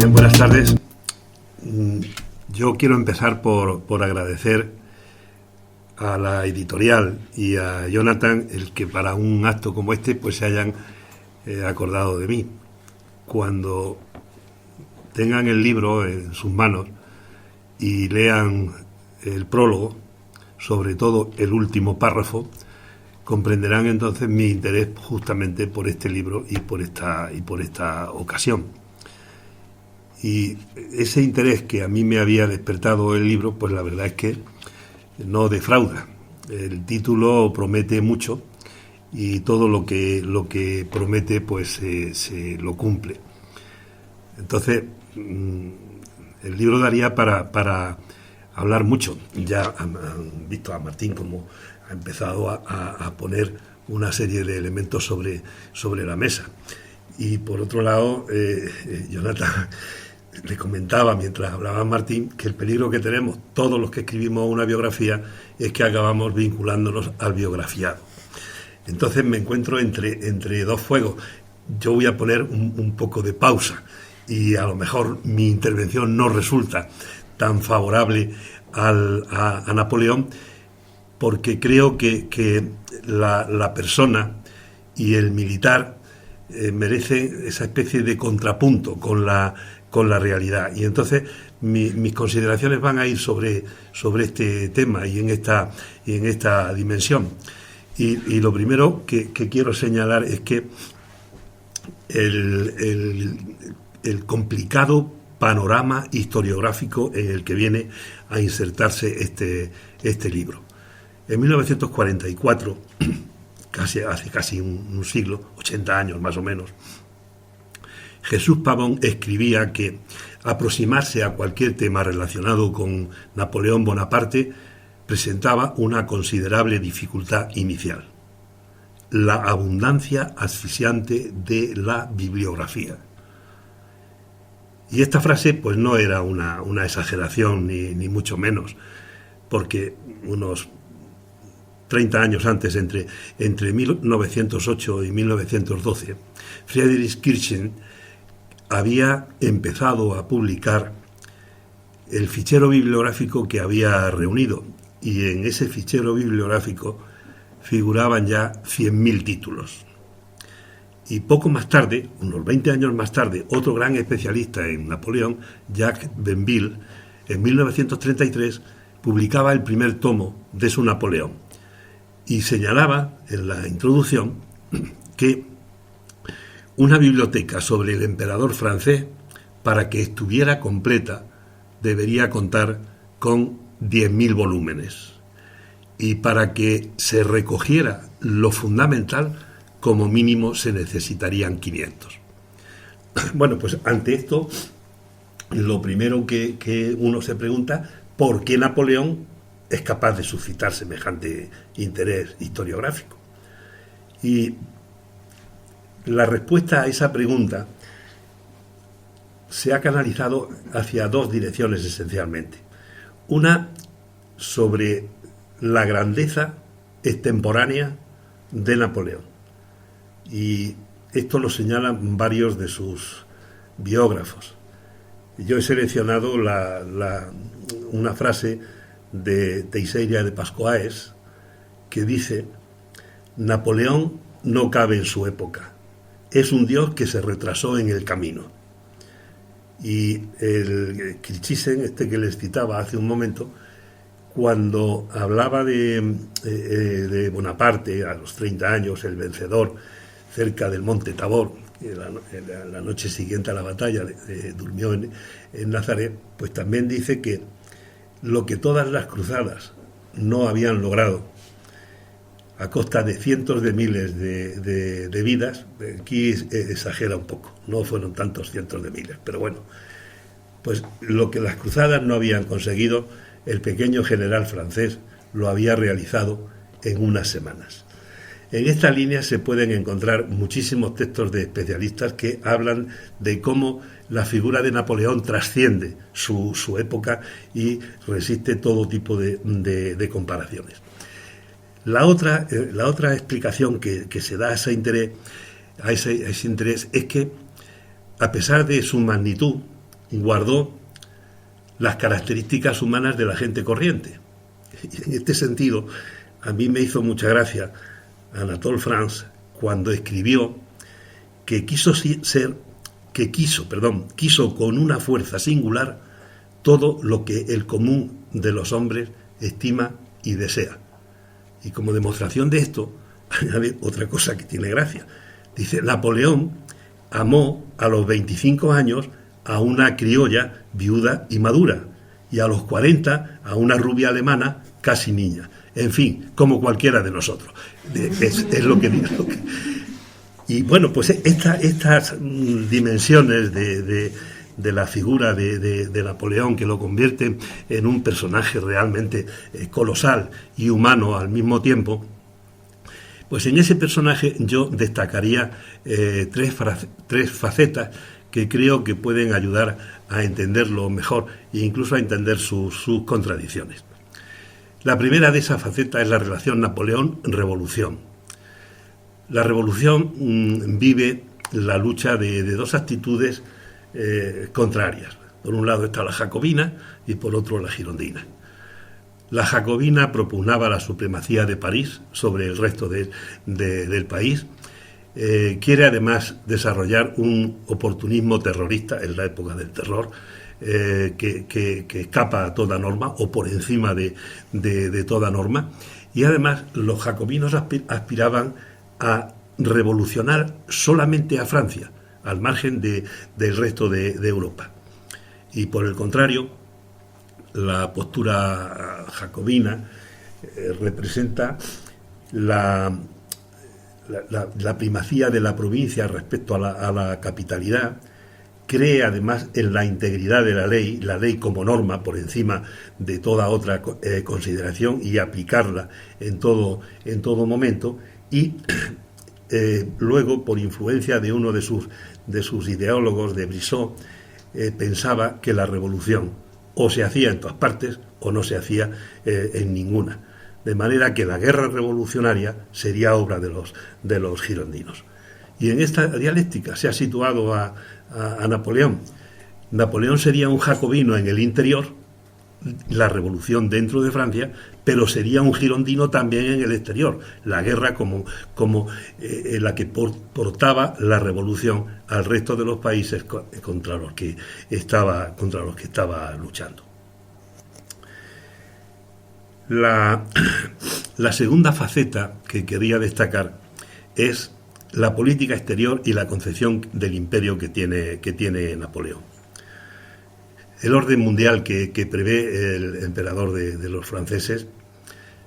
Bien, buenas tardes. Yo quiero empezar por agradecer a la editorial y a Jonathan el que para un acto como este pues se hayan acordado de mí. Cuando tengan el libro en sus manos y lean el prólogo, sobre todo el último párrafo, comprenderán entonces mi interés justamente por este libro y por esta ocasión. Y ese interés que a mí me había despertado el libro, pues la verdad es que no defrauda. El título promete mucho y todo lo que promete pues se lo cumple. Entonces, el libro daría para hablar mucho. Ya han visto a Martín como ha empezado a poner una serie de elementos sobre la mesa. Y por otro lado, Jonathan le comentaba mientras hablaba Martín que el peligro que tenemos todos los que escribimos una biografía es que acabamos vinculándonos al biografiado. Entonces me encuentro entre dos fuegos. Yo voy a poner un poco de pausa y a lo mejor mi intervención no resulta tan favorable a Napoleón, porque creo que la persona y el militar merece esa especie de contrapunto con la realidad. Y entonces mis consideraciones van a ir sobre este tema y en esta dimensión. Y lo primero que quiero señalar es que el complicado panorama historiográfico en el que viene a insertarse este libro. En 1944, hace casi un siglo, 80 años más o menos, Jesús Pavón escribía que aproximarse a cualquier tema relacionado con Napoleón Bonaparte presentaba una considerable dificultad inicial: la abundancia asfixiante de la bibliografía. Y esta frase pues no era una exageración ni mucho menos, porque unos 30 años antes, entre 1908 y 1912, Friedrich Kirchen había empezado a publicar el fichero bibliográfico que había reunido, y en ese fichero bibliográfico figuraban ya 100.000 títulos. Y poco más tarde, unos 20 años más tarde, otro gran especialista en Napoleón, Jacques Benville, en 1933 publicaba el primer tomo de su Napoleón y señalaba en la introducción que una biblioteca sobre el emperador francés, para que estuviera completa, debería contar con 10.000 volúmenes. Y para que se recogiera lo fundamental, como mínimo se necesitarían 500. Bueno, pues ante esto, lo primero que uno se pregunta, ¿por qué Napoleón es capaz de suscitar semejante interés historiográfico? Y la respuesta a esa pregunta se ha canalizado hacia dos direcciones esencialmente. Una, sobre la grandeza extemporánea de Napoleón. Y esto lo señalan varios de sus biógrafos. Yo he seleccionado una frase de Teixeira de Pascoaes que dice: Napoleón no cabe en su época. Es un dios que se retrasó en el camino. Y el Kirchisen, que les citaba hace un momento, cuando hablaba de Bonaparte a los 30 años, el vencedor, cerca del monte Tabor, la noche siguiente a la batalla durmió en Nazaret, pues también dice que lo que todas las cruzadas no habían logrado, a costa de cientos de miles de vidas, aquí exagera un poco, no fueron tantos cientos de miles, pero bueno, pues lo que las cruzadas no habían conseguido, el pequeño general francés lo había realizado en unas semanas. En esta línea se pueden encontrar muchísimos textos de especialistas que hablan de cómo la figura de Napoleón trasciende su época y resiste todo tipo de comparaciones. La otra explicación que se da a ese interés es que, a pesar de su magnitud, guardó las características humanas de la gente corriente. En este sentido, a mí me hizo mucha gracia Anatole France cuando escribió que quiso con una fuerza singular todo lo que el común de los hombres estima y desea. Y como demostración de esto, añade otra cosa que tiene gracia. Dice, Napoleón amó a los 25 años a una criolla viuda y madura, y a los 40 a una rubia alemana casi niña. En fin, como cualquiera de nosotros. Es lo que digo. Y bueno, pues estas dimensiones de la figura de Napoleón, que lo convierten en un personaje realmente colosal y humano al mismo tiempo, pues en ese personaje yo destacaría tres facetas que creo que pueden ayudar a entenderlo mejor e incluso a entender sus contradicciones. La primera de esas facetas es la relación Napoleón-revolución. La revolución vive la lucha de dos actitudes contrarias. Por un lado está la jacobina y por otro la girondina. La jacobina propugnaba la supremacía de París sobre el resto del país. Quiere además desarrollar un oportunismo terrorista en la época del terror que escapa a toda norma o por encima de toda norma, y además los jacobinos aspiraban a revolucionar solamente a Francia, al margen del resto de Europa. Y por el contrario, la postura jacobina representa la primacía de la provincia respecto a la capitalidad, cree además en la integridad de la ley como norma por encima de toda otra consideración y aplicarla en todo momento, y luego, por influencia de uno de sus ideólogos, de Brissot, pensaba que la revolución o se hacía en todas partes o no se hacía en ninguna. De manera que la guerra revolucionaria sería obra de los girondinos. Y en esta dialéctica se ha situado a Napoleón. Napoleón sería un jacobino en el interior, la revolución dentro de Francia, pero sería un girondino también en el exterior, la guerra como la que portaba la revolución al resto de los países contra los que estaba luchando. La segunda faceta que quería destacar es la política exterior y la concepción del imperio que tiene Napoleón. El orden mundial que prevé el emperador de los franceses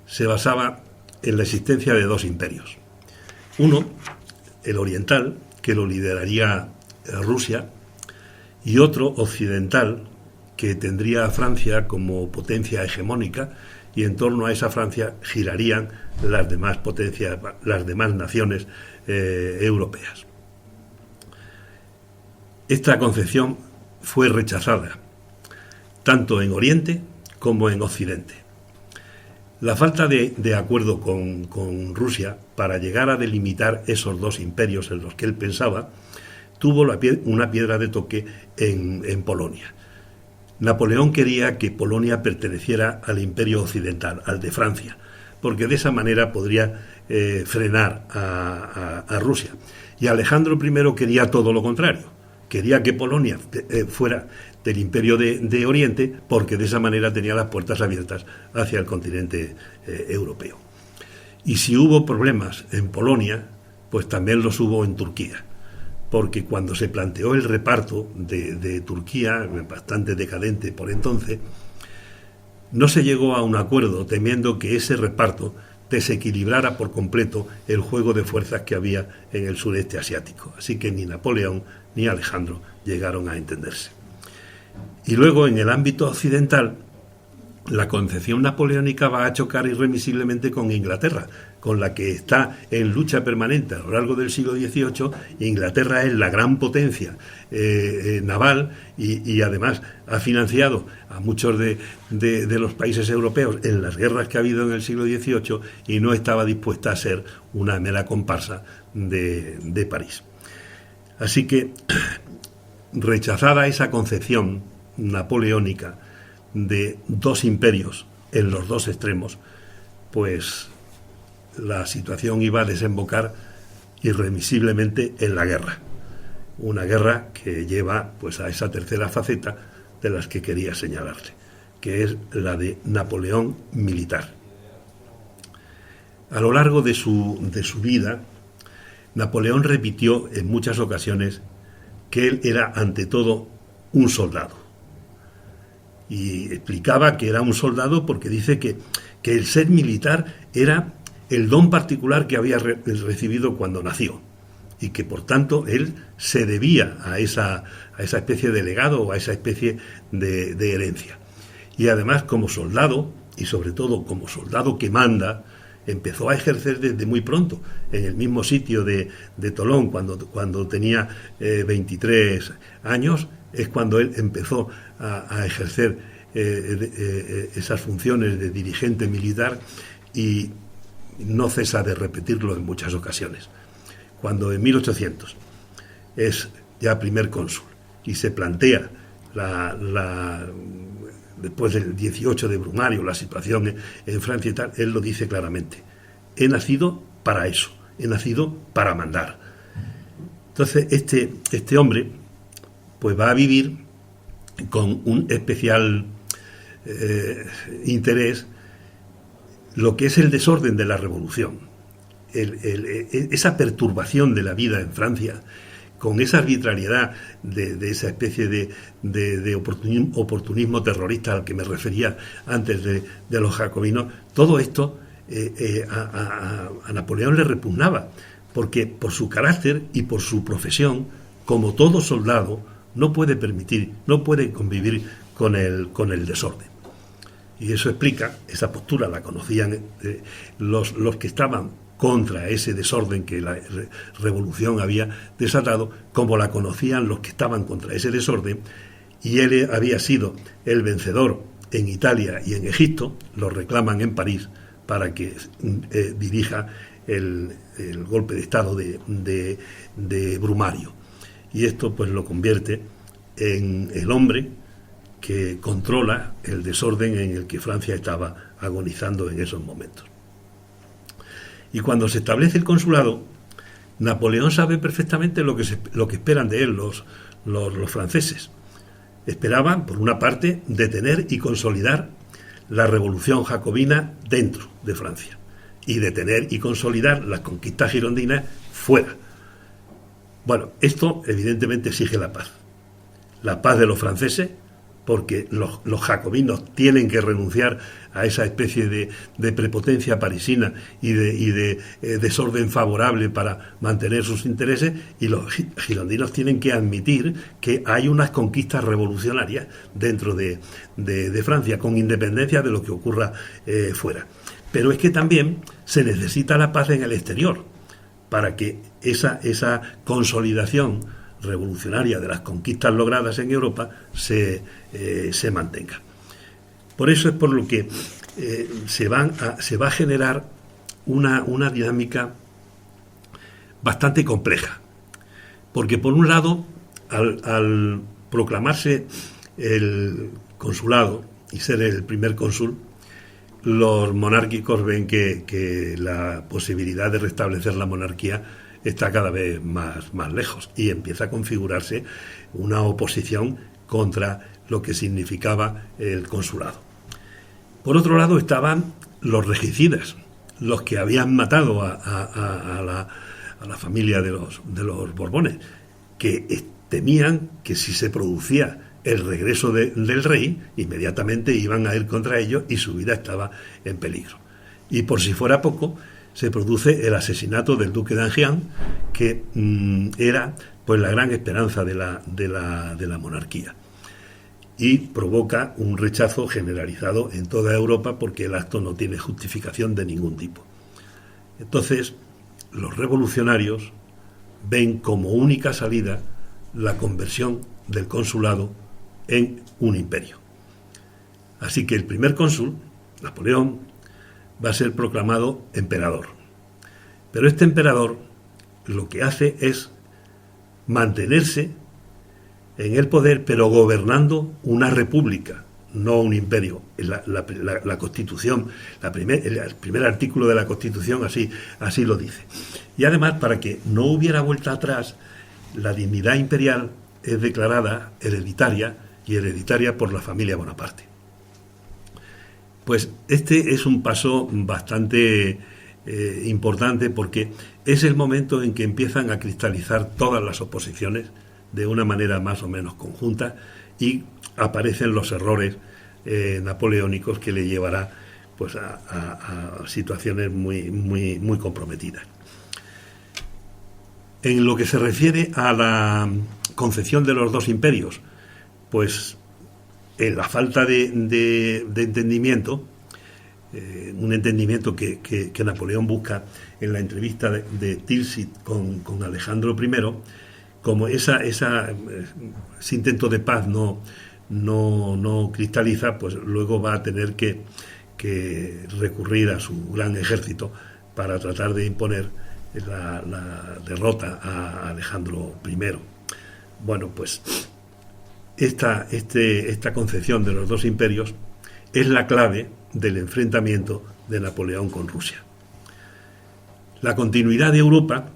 se basaba en la existencia de dos imperios. Uno, el oriental, que lo lideraría Rusia, y otro, occidental, que tendría a Francia como potencia hegemónica, y en torno a esa Francia girarían las demás potencias, las demás naciones europeas. Esta concepción fue rechazada tanto en Oriente como en Occidente. La falta de acuerdo con Rusia para llegar a delimitar esos dos imperios en los que él pensaba tuvo una piedra de toque en Polonia. Napoleón quería que Polonia perteneciera al imperio occidental, al de Francia, porque de esa manera podría frenar a Rusia. Y Alejandro I quería todo lo contrario, quería que Polonia fuera del imperio de Oriente, porque de esa manera tenía las puertas abiertas hacia el continente europeo. Y si hubo problemas en Polonia, pues también los hubo en Turquía, porque cuando se planteó el reparto de Turquía, bastante decadente por entonces, no se llegó a un acuerdo, temiendo que ese reparto desequilibrara por completo el juego de fuerzas que había en el sureste asiático. Así que ni Napoleón ni Alejandro llegaron a entenderse. Y luego, en el ámbito occidental, la concepción napoleónica va a chocar irremisiblemente con Inglaterra, con la que está en lucha permanente a lo largo del siglo XVIII. Inglaterra es la gran potencia naval y además ha financiado a muchos de los países europeos en las guerras que ha habido en el siglo XVIII, y no estaba dispuesta a ser una mera comparsa de París. Así que rechazada esa concepción napoleónica de dos imperios en los dos extremos, pues la situación iba a desembocar irremisiblemente en la guerra. Una guerra que lleva pues a esa tercera faceta de las que quería señalarte, que es la de Napoleón militar. A lo largo de su vida, Napoleón repitió en muchas ocasiones que él era ante todo un soldado. Y explicaba que era un soldado porque dice que el ser militar era el don particular que había recibido cuando nació, y que por tanto él se debía a esa especie de legado o a esa especie de herencia. Y además, como soldado, y sobre todo como soldado que manda, empezó a ejercer desde muy pronto, en el mismo sitio de Tolón, cuando tenía 23 años, es cuando él empezó a ejercer esas funciones de dirigente militar, y no cesa de repetirlo en muchas ocasiones. Cuando en 1800 es ya primer cónsul y se plantea después del 18 de Brumario, la situación en Francia y tal, él lo dice claramente: he nacido para eso, he nacido para mandar. Entonces este hombre pues va a vivir con un especial interés lo que es el desorden de la revolución, esa perturbación de la vida en Francia, con esa arbitrariedad de esa especie de oportunismo terrorista al que me refería antes de los jacobinos. Todo esto a Napoleón le repugnaba, porque por su carácter y por su profesión, como todo soldado, no puede convivir con el desorden. Y eso explica, esa postura la conocían los que estaban contra ese desorden que la revolución había desatado, como la conocían los que estaban contra ese desorden, y él había sido el vencedor en Italia y en Egipto. Lo reclaman en París para que dirija el golpe de estado de Brumario, y esto pues lo convierte en el hombre que controla el desorden en el que Francia estaba agonizando en esos momentos. Y cuando se establece el consulado, Napoleón sabe perfectamente lo que esperan de él los franceses. Esperaban, por una parte, detener y consolidar la revolución jacobina dentro de Francia, y detener y consolidar las conquistas girondinas fuera. Bueno, esto evidentemente exige la paz de los franceses, porque los jacobinos tienen que renunciar a esa especie de prepotencia parisina y de desorden favorable para mantener sus intereses, y los girondinos tienen que admitir que hay unas conquistas revolucionarias dentro de Francia, con independencia de lo que ocurra fuera. Pero es que también se necesita la paz en el exterior para que esa consolidación revolucionaria de las conquistas logradas en Europa se mantenga. Por eso es por lo que se va a generar una dinámica bastante compleja, porque por un lado, al proclamarse el consulado y ser el primer cónsul, los monárquicos ven que la posibilidad de restablecer la monarquía está cada vez más lejos, y empieza a configurarse una oposición contra lo que significaba el consulado. Por otro lado estaban los regicidas, los que habían matado a la familia de los Borbones, que temían que si se producía el regreso del rey, inmediatamente iban a ir contra ellos y su vida estaba en peligro. Y por si fuera poco, se produce el asesinato del duque de Enghien, que era pues la gran esperanza de la monarquía, y provoca un rechazo generalizado en toda Europa, porque el acto no tiene justificación de ningún tipo. Entonces, los revolucionarios ven como única salida la conversión del consulado en un imperio. Así que el primer cónsul, Napoleón, va a ser proclamado emperador. Pero este emperador lo que hace es mantenerse en el poder, pero gobernando una república, no un imperio. La Constitución, el primer artículo de la Constitución así lo dice. Y además, para que no hubiera vuelta atrás, la dignidad imperial es declarada hereditaria, y hereditaria por la familia Bonaparte. Pues este es un paso bastante importante, porque es el momento en que empiezan a cristalizar todas las oposiciones de una manera más o menos conjunta, y aparecen los errores napoleónicos que le llevará pues a situaciones muy comprometidas. En lo que se refiere a la concepción de los dos imperios, pues la falta de entendimiento, un entendimiento que Napoleón busca en la entrevista de Tilsit con Alejandro I, como ese intento de paz no cristaliza, pues luego va a tener que recurrir a su gran ejército para tratar de imponer la derrota a Alejandro I. Bueno, pues esta concepción de los dos imperios es la clave del enfrentamiento de Napoleón con Rusia. La continuidad de Europa,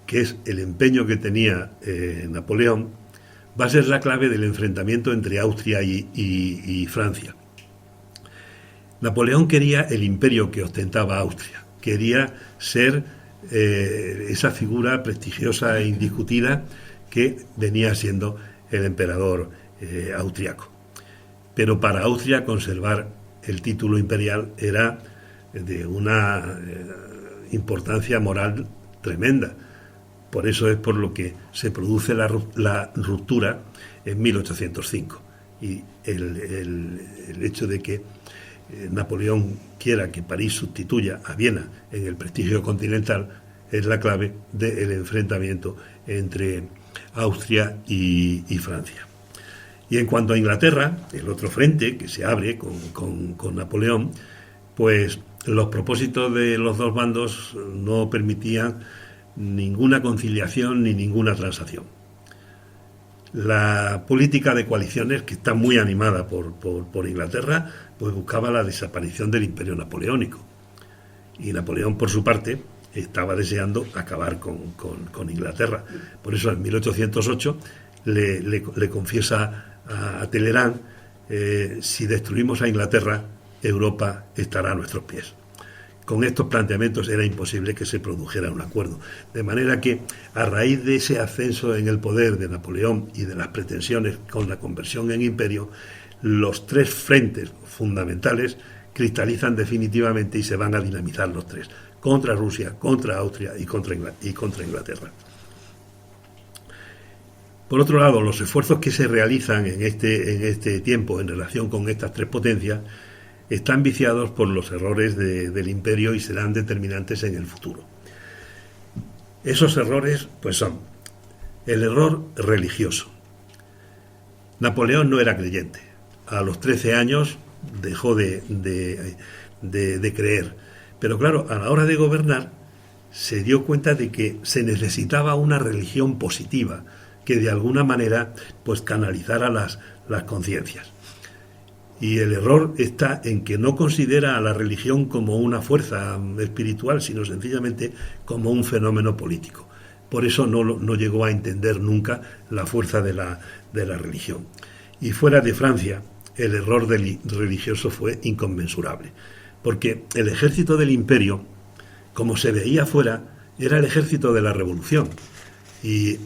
que es el empeño que tenía Napoleón, va a ser la clave del enfrentamiento entre Austria y Francia. Napoleón quería el imperio que ostentaba Austria, quería ser esa figura prestigiosa e indiscutida que venía siendo el emperador austriaco. Pero para Austria conservar el título imperial era de una importancia moral tremenda. Por eso es por lo que se produce la ruptura en 1805. Y el hecho de que Napoleón quiera que París sustituya a Viena en el prestigio continental es la clave del enfrentamiento entre Austria y Francia. Y en cuanto a Inglaterra, el otro frente que se abre con Napoleón, pues los propósitos de los dos bandos no permitían ninguna conciliación ni ninguna transacción. La política de coaliciones, que está muy animada por Inglaterra, pues buscaba la desaparición del imperio napoleónico. Y Napoleón, por su parte, estaba deseando acabar con Inglaterra. Por eso, en 1808, le confiesa a Talleyrand: si destruimos a Inglaterra, Europa estará a nuestros pies. Con estos planteamientos era imposible que se produjera un acuerdo. De manera que, a raíz de ese ascenso en el poder de Napoleón y de las pretensiones con la conversión en imperio, los tres frentes fundamentales cristalizan definitivamente y se van a dinamizar los tres: contra Rusia, contra Austria y contra Inglaterra. Por otro lado, los esfuerzos que se realizan en este tiempo en relación con estas tres potencias están viciados por los errores del imperio y serán determinantes en el futuro. Esos errores, pues, son el error religioso. Napoleón no era creyente. A los 13 años dejó de creer. Pero claro, a la hora de gobernar se dio cuenta de que se necesitaba una religión positiva que de alguna manera pues canalizara las conciencias. Y el error está en que no considera a la religión como una fuerza espiritual, sino sencillamente como un fenómeno político. Por eso no llegó a entender nunca la fuerza de la religión. Y fuera de Francia, el error religioso fue inconmensurable, porque el ejército del imperio, como se veía fuera, era el ejército de la revolución. Y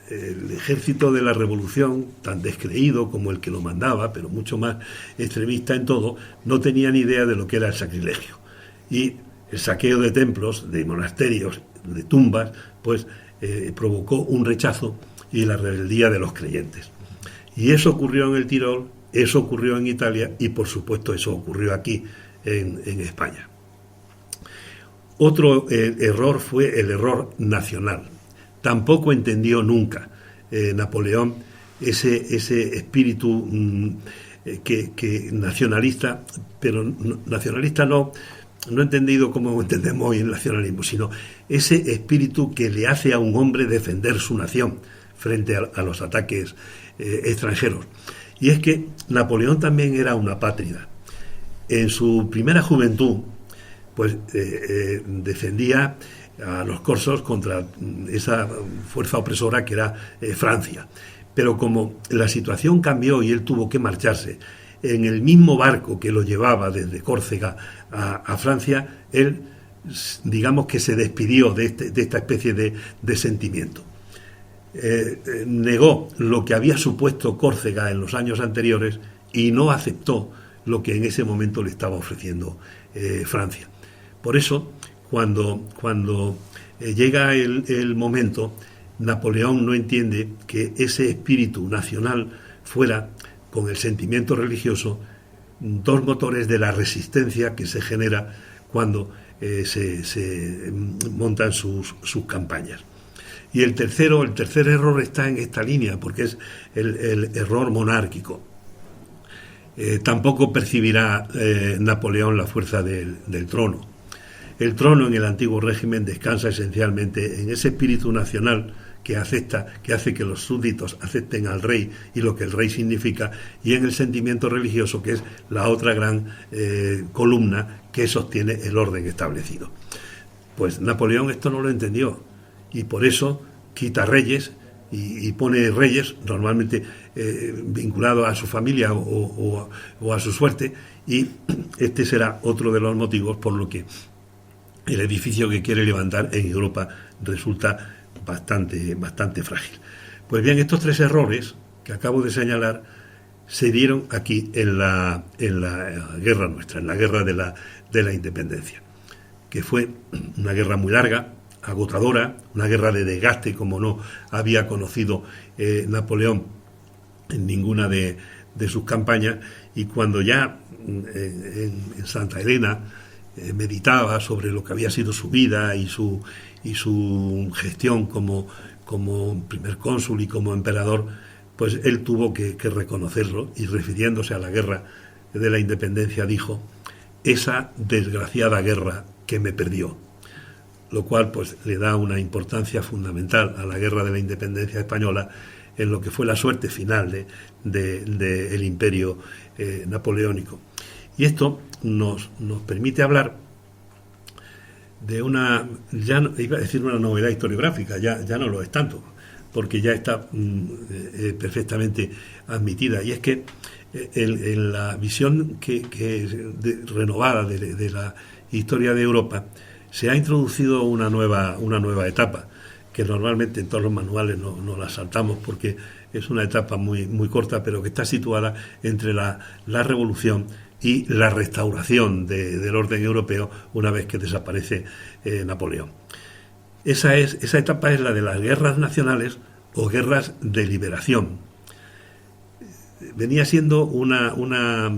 el ejército de la revolución, tan descreído como el que lo mandaba, pero mucho más extremista en todo, no tenía ni idea de lo que era el sacrilegio. Y el saqueo de templos, de monasterios, de tumbas, pues provocó un rechazo y la rebeldía de los creyentes. Y eso ocurrió en el Tirol, eso ocurrió en Italia y, por supuesto, eso ocurrió aquí en España. Otro error fue el error nacional. Tampoco entendió nunca Napoleón ese espíritu que nacionalista, pero nacionalista no entendido como entendemos hoy el nacionalismo, sino ese espíritu que le hace a un hombre defender su nación frente a los ataques extranjeros. Y es que Napoleón también era una apátrida. En su primera juventud, pues defendía a los corsos contra esa fuerza opresora que era Francia. Pero como la situación cambió y él tuvo que marcharse, en el mismo barco que lo llevaba desde Córcega a Francia, él, digamos que se despidió de esta especie de sentimiento. Negó lo que había supuesto Córcega en los años anteriores y no aceptó lo que en ese momento le estaba ofreciendo Francia. Por eso, cuando llega el momento, Napoleón no entiende que ese espíritu nacional fuera, con el sentimiento religioso, dos motores de la resistencia que se genera cuando se montan sus campañas. Y el tercer error está en esta línea, porque es el error monárquico. Tampoco percibirá Napoleón la fuerza del trono. El trono en el antiguo régimen descansa esencialmente en ese espíritu nacional que hace que los súbditos acepten al rey y lo que el rey significa, y en el sentimiento religioso, que es la otra gran columna que sostiene el orden establecido. Pues Napoleón esto no lo entendió, y por eso quita reyes y pone reyes normalmente vinculados a su familia o a su suerte, y este será otro de los motivos por lo que el edificio que quiere levantar en Europa resulta bastante frágil. Pues bien, estos tres errores que acabo de señalar se dieron aquí en la guerra nuestra, en la guerra de la independencia, que fue una guerra muy larga, agotadora, una guerra de desgaste como no había conocido Napoleón en ninguna de sus campañas, y cuando ya en Santa Elena meditaba sobre lo que había sido su vida y su gestión como primer cónsul y como emperador, pues él tuvo que reconocerlo, y refiriéndose a la guerra de la independencia dijo: esa desgraciada guerra que me perdió, lo cual pues le da una importancia fundamental a la guerra de la independencia española en lo que fue la suerte final del imperio napoleónico. Y esto nos permite hablar de una, ya no, iba a decir una novedad historiográfica, ya no lo es tanto, porque ya está perfectamente admitida, y es que en la visión renovada de la historia de Europa se ha introducido una nueva etapa, que normalmente en todos los manuales no la saltamos porque es una etapa muy corta, pero que está situada entre la revolución y la restauración del orden europeo una vez que desaparece Napoleón. Esa etapa es la de las guerras nacionales o guerras de liberación. Venía siendo una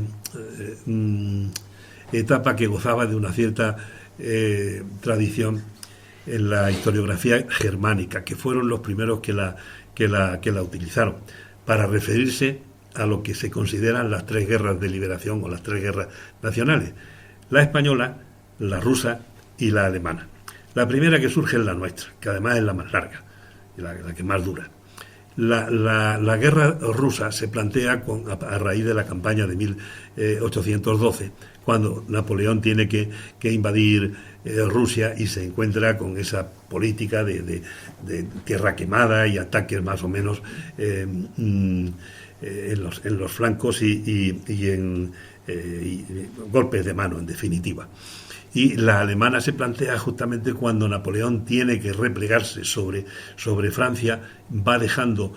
etapa que gozaba de una cierta tradición en la historiografía germánica, que fueron los primeros que la utilizaron para referirse a lo que se consideran las tres guerras de liberación o las tres guerras nacionales: la española, la rusa y la alemana. La primera que surge es la nuestra, que además es la más larga y la que más dura. La guerra rusa se plantea a raíz de la campaña de 1812, cuando Napoleón tiene que invadir Rusia y se encuentra con esa política de tierra quemada y ataques más o menos en los flancos y golpes de mano, en definitiva. Y la alemana se plantea justamente cuando Napoleón tiene que replegarse sobre Francia, va dejando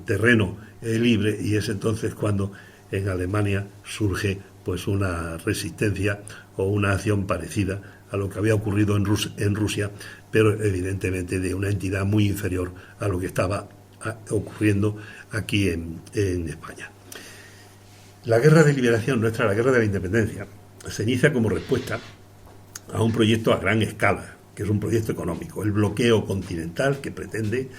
terreno libre, y es entonces cuando en Alemania surge pues una resistencia o una acción parecida a lo que había ocurrido en Rusia, pero evidentemente de una entidad muy inferior a lo que estaba ocurriendo aquí en España. La guerra de liberación nuestra, la guerra de la independencia, se inicia como respuesta a un proyecto a gran escala, que es un proyecto económico, el bloqueo continental que pretende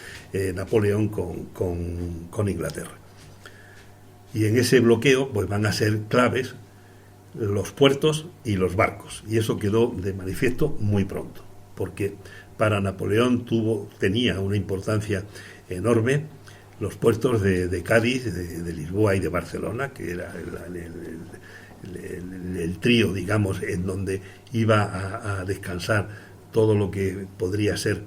Napoleón con Inglaterra. Y en ese bloqueo pues van a ser claves los puertos y los barcos, y eso quedó de manifiesto muy pronto, porque para Napoleón tenía una importancia enorme los puertos de Cádiz, de Lisboa y de Barcelona, que era el trío, digamos, en donde iba a descansar todo lo que podría ser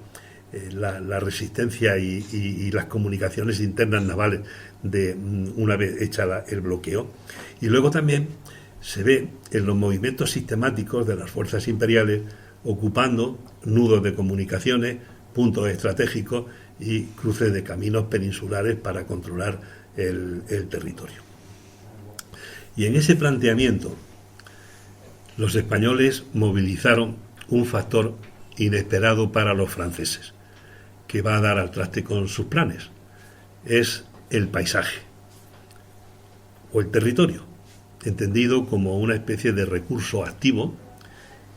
la resistencia y las comunicaciones internas navales de una vez hecha el bloqueo. Y luego también se ve en los movimientos sistemáticos de las fuerzas imperiales ocupando nudos de comunicaciones, puntos estratégicos y cruces de caminos peninsulares para controlar el territorio. Y en ese planteamiento los españoles movilizaron un factor inesperado para los franceses, que va a dar al traste con sus planes. Es el paisaje o el territorio, entendido como una especie de recurso activo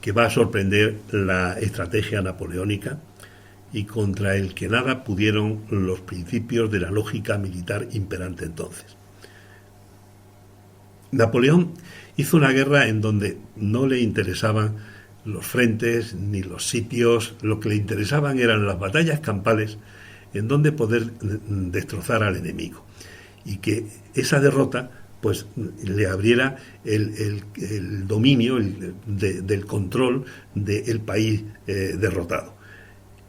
que va a sorprender la estrategia napoleónica y contra el que nada pudieron los principios de la lógica militar imperante entonces. Napoleón hizo una guerra en donde no le interesaban los frentes ni los sitios, lo que le interesaban eran las batallas campales en donde poder destrozar al enemigo y que esa derrota pues le abriera el dominio del control del país derrotado.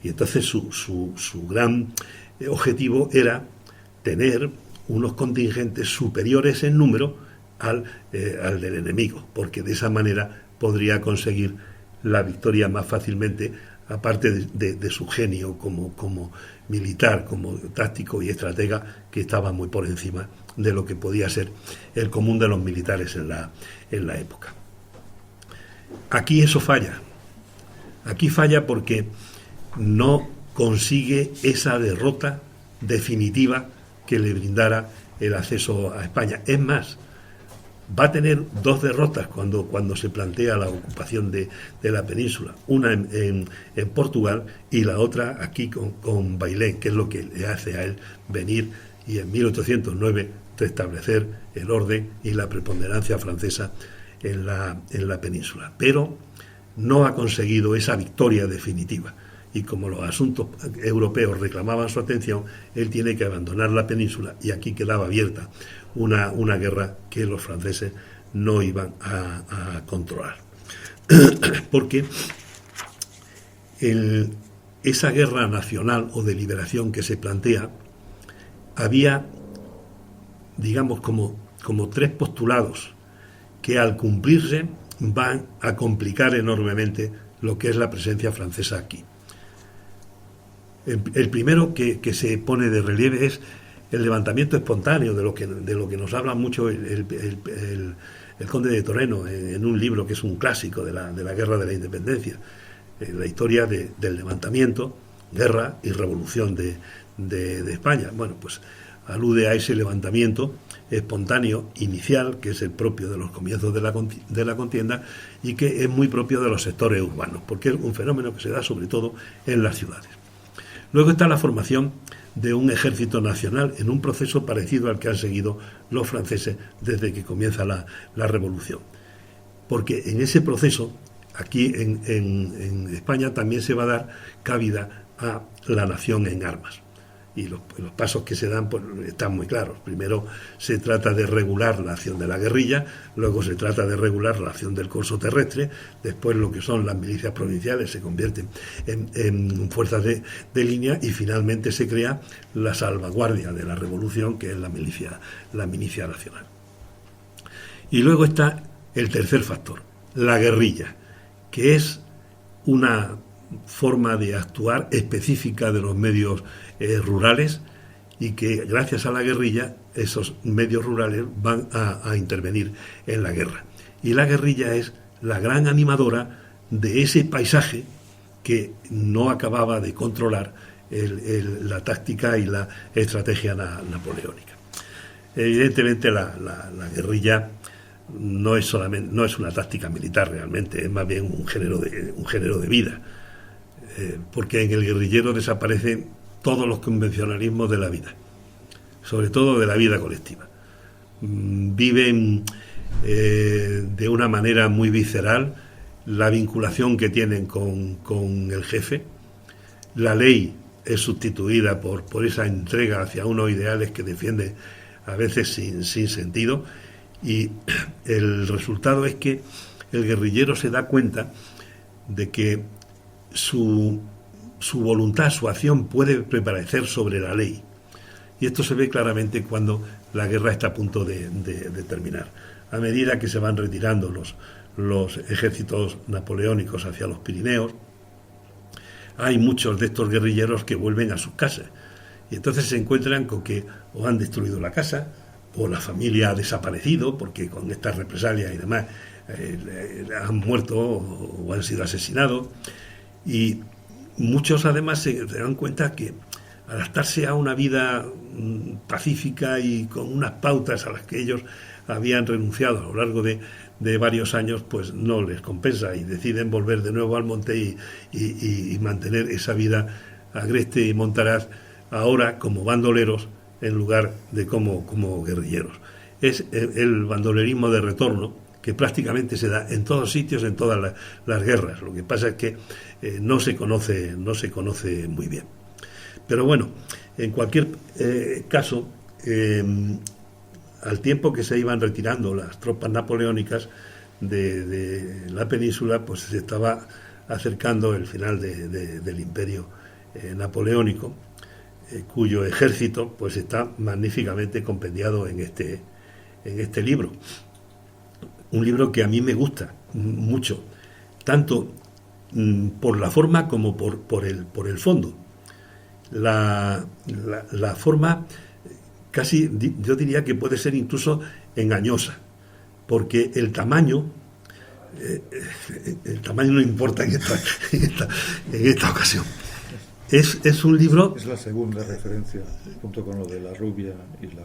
Y entonces su gran objetivo era tener unos contingentes superiores en número al del enemigo, porque de esa manera podría conseguir la victoria más fácilmente, aparte de su genio como militar, como táctico y estratega, que estaba muy por encima de lo que podía ser el común de los militares en la época. Aquí eso falla. Aquí falla porque no consigue esa derrota definitiva que le brindara el acceso a España. Es más, va a tener dos derrotas cuando se plantea la ocupación de la península, una en Portugal y la otra aquí con Bailén, que es lo que le hace a él venir y en 1809 restablecer el orden y la preponderancia francesa en la península. Pero no ha conseguido esa victoria definitiva. Y como los asuntos europeos reclamaban su atención, él tiene que abandonar la península y aquí quedaba abierta una guerra que los franceses no iban a controlar. Porque esa guerra nacional o de liberación que se plantea, había, digamos, como tres postulados que al cumplirse van a complicar enormemente lo que es la presencia francesa aquí. El primero que se pone de relieve es el levantamiento espontáneo, de lo que nos habla mucho el conde de Toreno en un libro que es un clásico de la Guerra de la Independencia, la historia del levantamiento, guerra y revolución de España. Bueno, pues alude a ese levantamiento espontáneo inicial, que es el propio de los comienzos de la contienda y que es muy propio de los sectores urbanos, porque es un fenómeno que se da sobre todo en las ciudades. Luego está la formación de un ejército nacional en un proceso parecido al que han seguido los franceses desde que comienza la revolución. Porque en ese proceso, aquí en España, también se va a dar cabida a la nación en armas. Y los pasos que se dan pues, están muy claros. Primero se trata de regular la acción de la guerrilla, luego se trata de regular la acción del corso terrestre, después lo que son las milicias provinciales se convierten en fuerzas de línea y finalmente se crea la salvaguardia de la revolución, que es la milicia nacional. Y luego está el tercer factor, la guerrilla, que es una forma de actuar específica de los medios rurales y que gracias a la guerrilla esos medios rurales van a intervenir en la guerra. Y la guerrilla es la gran animadora de ese paisaje que no acababa de controlar la táctica y la estrategia napoleónica. Evidentemente la guerrilla no es una táctica militar realmente, es más bien un género de vida. Porque en el guerrillero desaparecen todos los convencionalismos de la vida, sobre todo de la vida colectiva. Viven de una manera muy visceral la vinculación que tienen con el jefe, la ley es sustituida por esa entrega hacia unos ideales que defiende a veces sin sentido, y el resultado es que el guerrillero se da cuenta de que su voluntad, su acción puede prevalecer sobre la ley. Y esto se ve claramente cuando la guerra está a punto de terminar. A medida que se van retirando los ejércitos napoleónicos hacia los Pirineos, hay muchos de estos guerrilleros que vuelven a sus casas. Y entonces se encuentran con que o han destruido la casa, o la familia ha desaparecido, porque con estas represalias y demás han muerto o han sido asesinados. Y muchos además se dan cuenta que adaptarse a una vida pacífica y con unas pautas a las que ellos habían renunciado a lo largo de varios años, pues no les compensa, y deciden volver de nuevo al monte y mantener esa vida agreste y montaraz, ahora como bandoleros en lugar de como guerrilleros. Es el bandolerismo de retorno, que prácticamente se da en todos sitios, en todas las guerras. Lo que pasa es que no se conoce muy bien. Pero bueno, en cualquier caso, al tiempo que se iban retirando las tropas napoleónicas de la península, pues se estaba acercando el final del imperio napoleónico, cuyo ejército pues está magníficamente compendiado en este libro. Un libro que a mí me gusta mucho, tanto por la forma como por el fondo. La forma casi, yo diría que puede ser incluso engañosa, porque el tamaño no importa en esta ocasión. Es un libro... Es la segunda referencia, junto con lo de la rubia y la...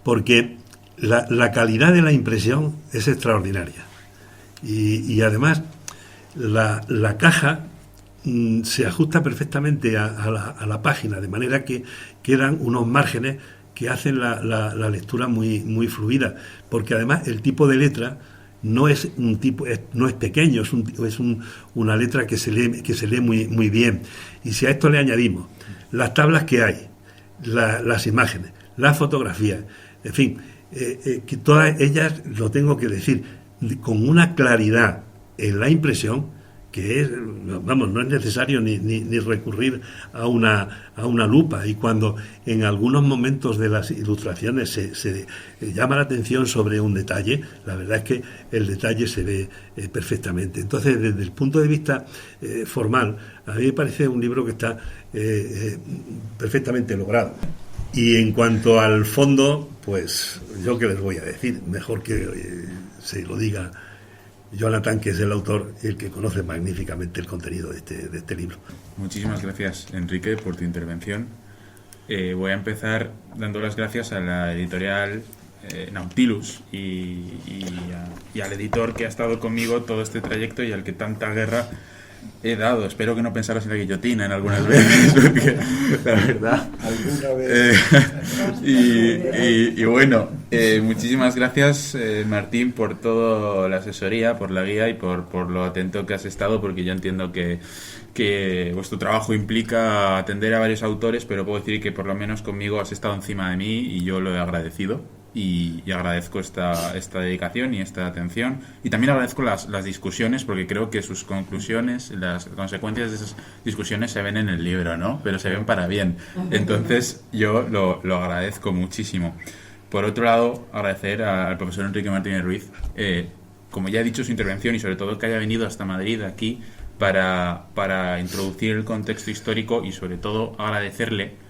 Porque la calidad de la impresión es extraordinaria. Y además, la caja se ajusta perfectamente a la página, de manera que quedan unos márgenes que hacen la lectura muy fluida, porque además el tipo de letra no es pequeño, es una letra que se lee muy bien. Y si a esto le añadimos las tablas que hay, las imágenes, las fotografías, en fin, que todas ellas, lo tengo que decir, con una claridad en la impresión que es, vamos, no es necesario ni recurrir a una lupa, y cuando en algunos momentos de las ilustraciones se llama la atención sobre un detalle, la verdad es que el detalle se ve perfectamente. Entonces, desde el punto de vista formal, a mí me parece un libro que está perfectamente logrado. Y en cuanto al fondo, pues yo qué les voy a decir, mejor que se lo diga Jonathan, que es el autor y el que conoce magníficamente el contenido de este libro. Muchísimas gracias, Enrique, por tu intervención. Voy a empezar dando las gracias a la editorial Nautilus y al editor que ha estado conmigo todo este trayecto y al que tanta guerra he dado. Espero que no pensaras en la guillotina en algunas veces, porque la verdad... ¿Alguna vez? Y bueno, muchísimas gracias, Martín, por toda la asesoría, por la guía y por lo atento que has estado, porque yo entiendo que vuestro trabajo implica atender a varios autores, pero puedo decir que por lo menos conmigo has estado encima de mí y yo lo he agradecido. Y agradezco esta dedicación y esta atención, y también agradezco las discusiones, porque creo que sus conclusiones, las consecuencias de esas discusiones se ven en el libro, ¿no? Pero se ven para bien, entonces yo lo agradezco muchísimo. Por otro lado, agradecer al profesor Enrique Martínez Ruiz, como ya he dicho, su intervención, y sobre todo que haya venido hasta Madrid aquí para introducir el contexto histórico, y sobre todo agradecerle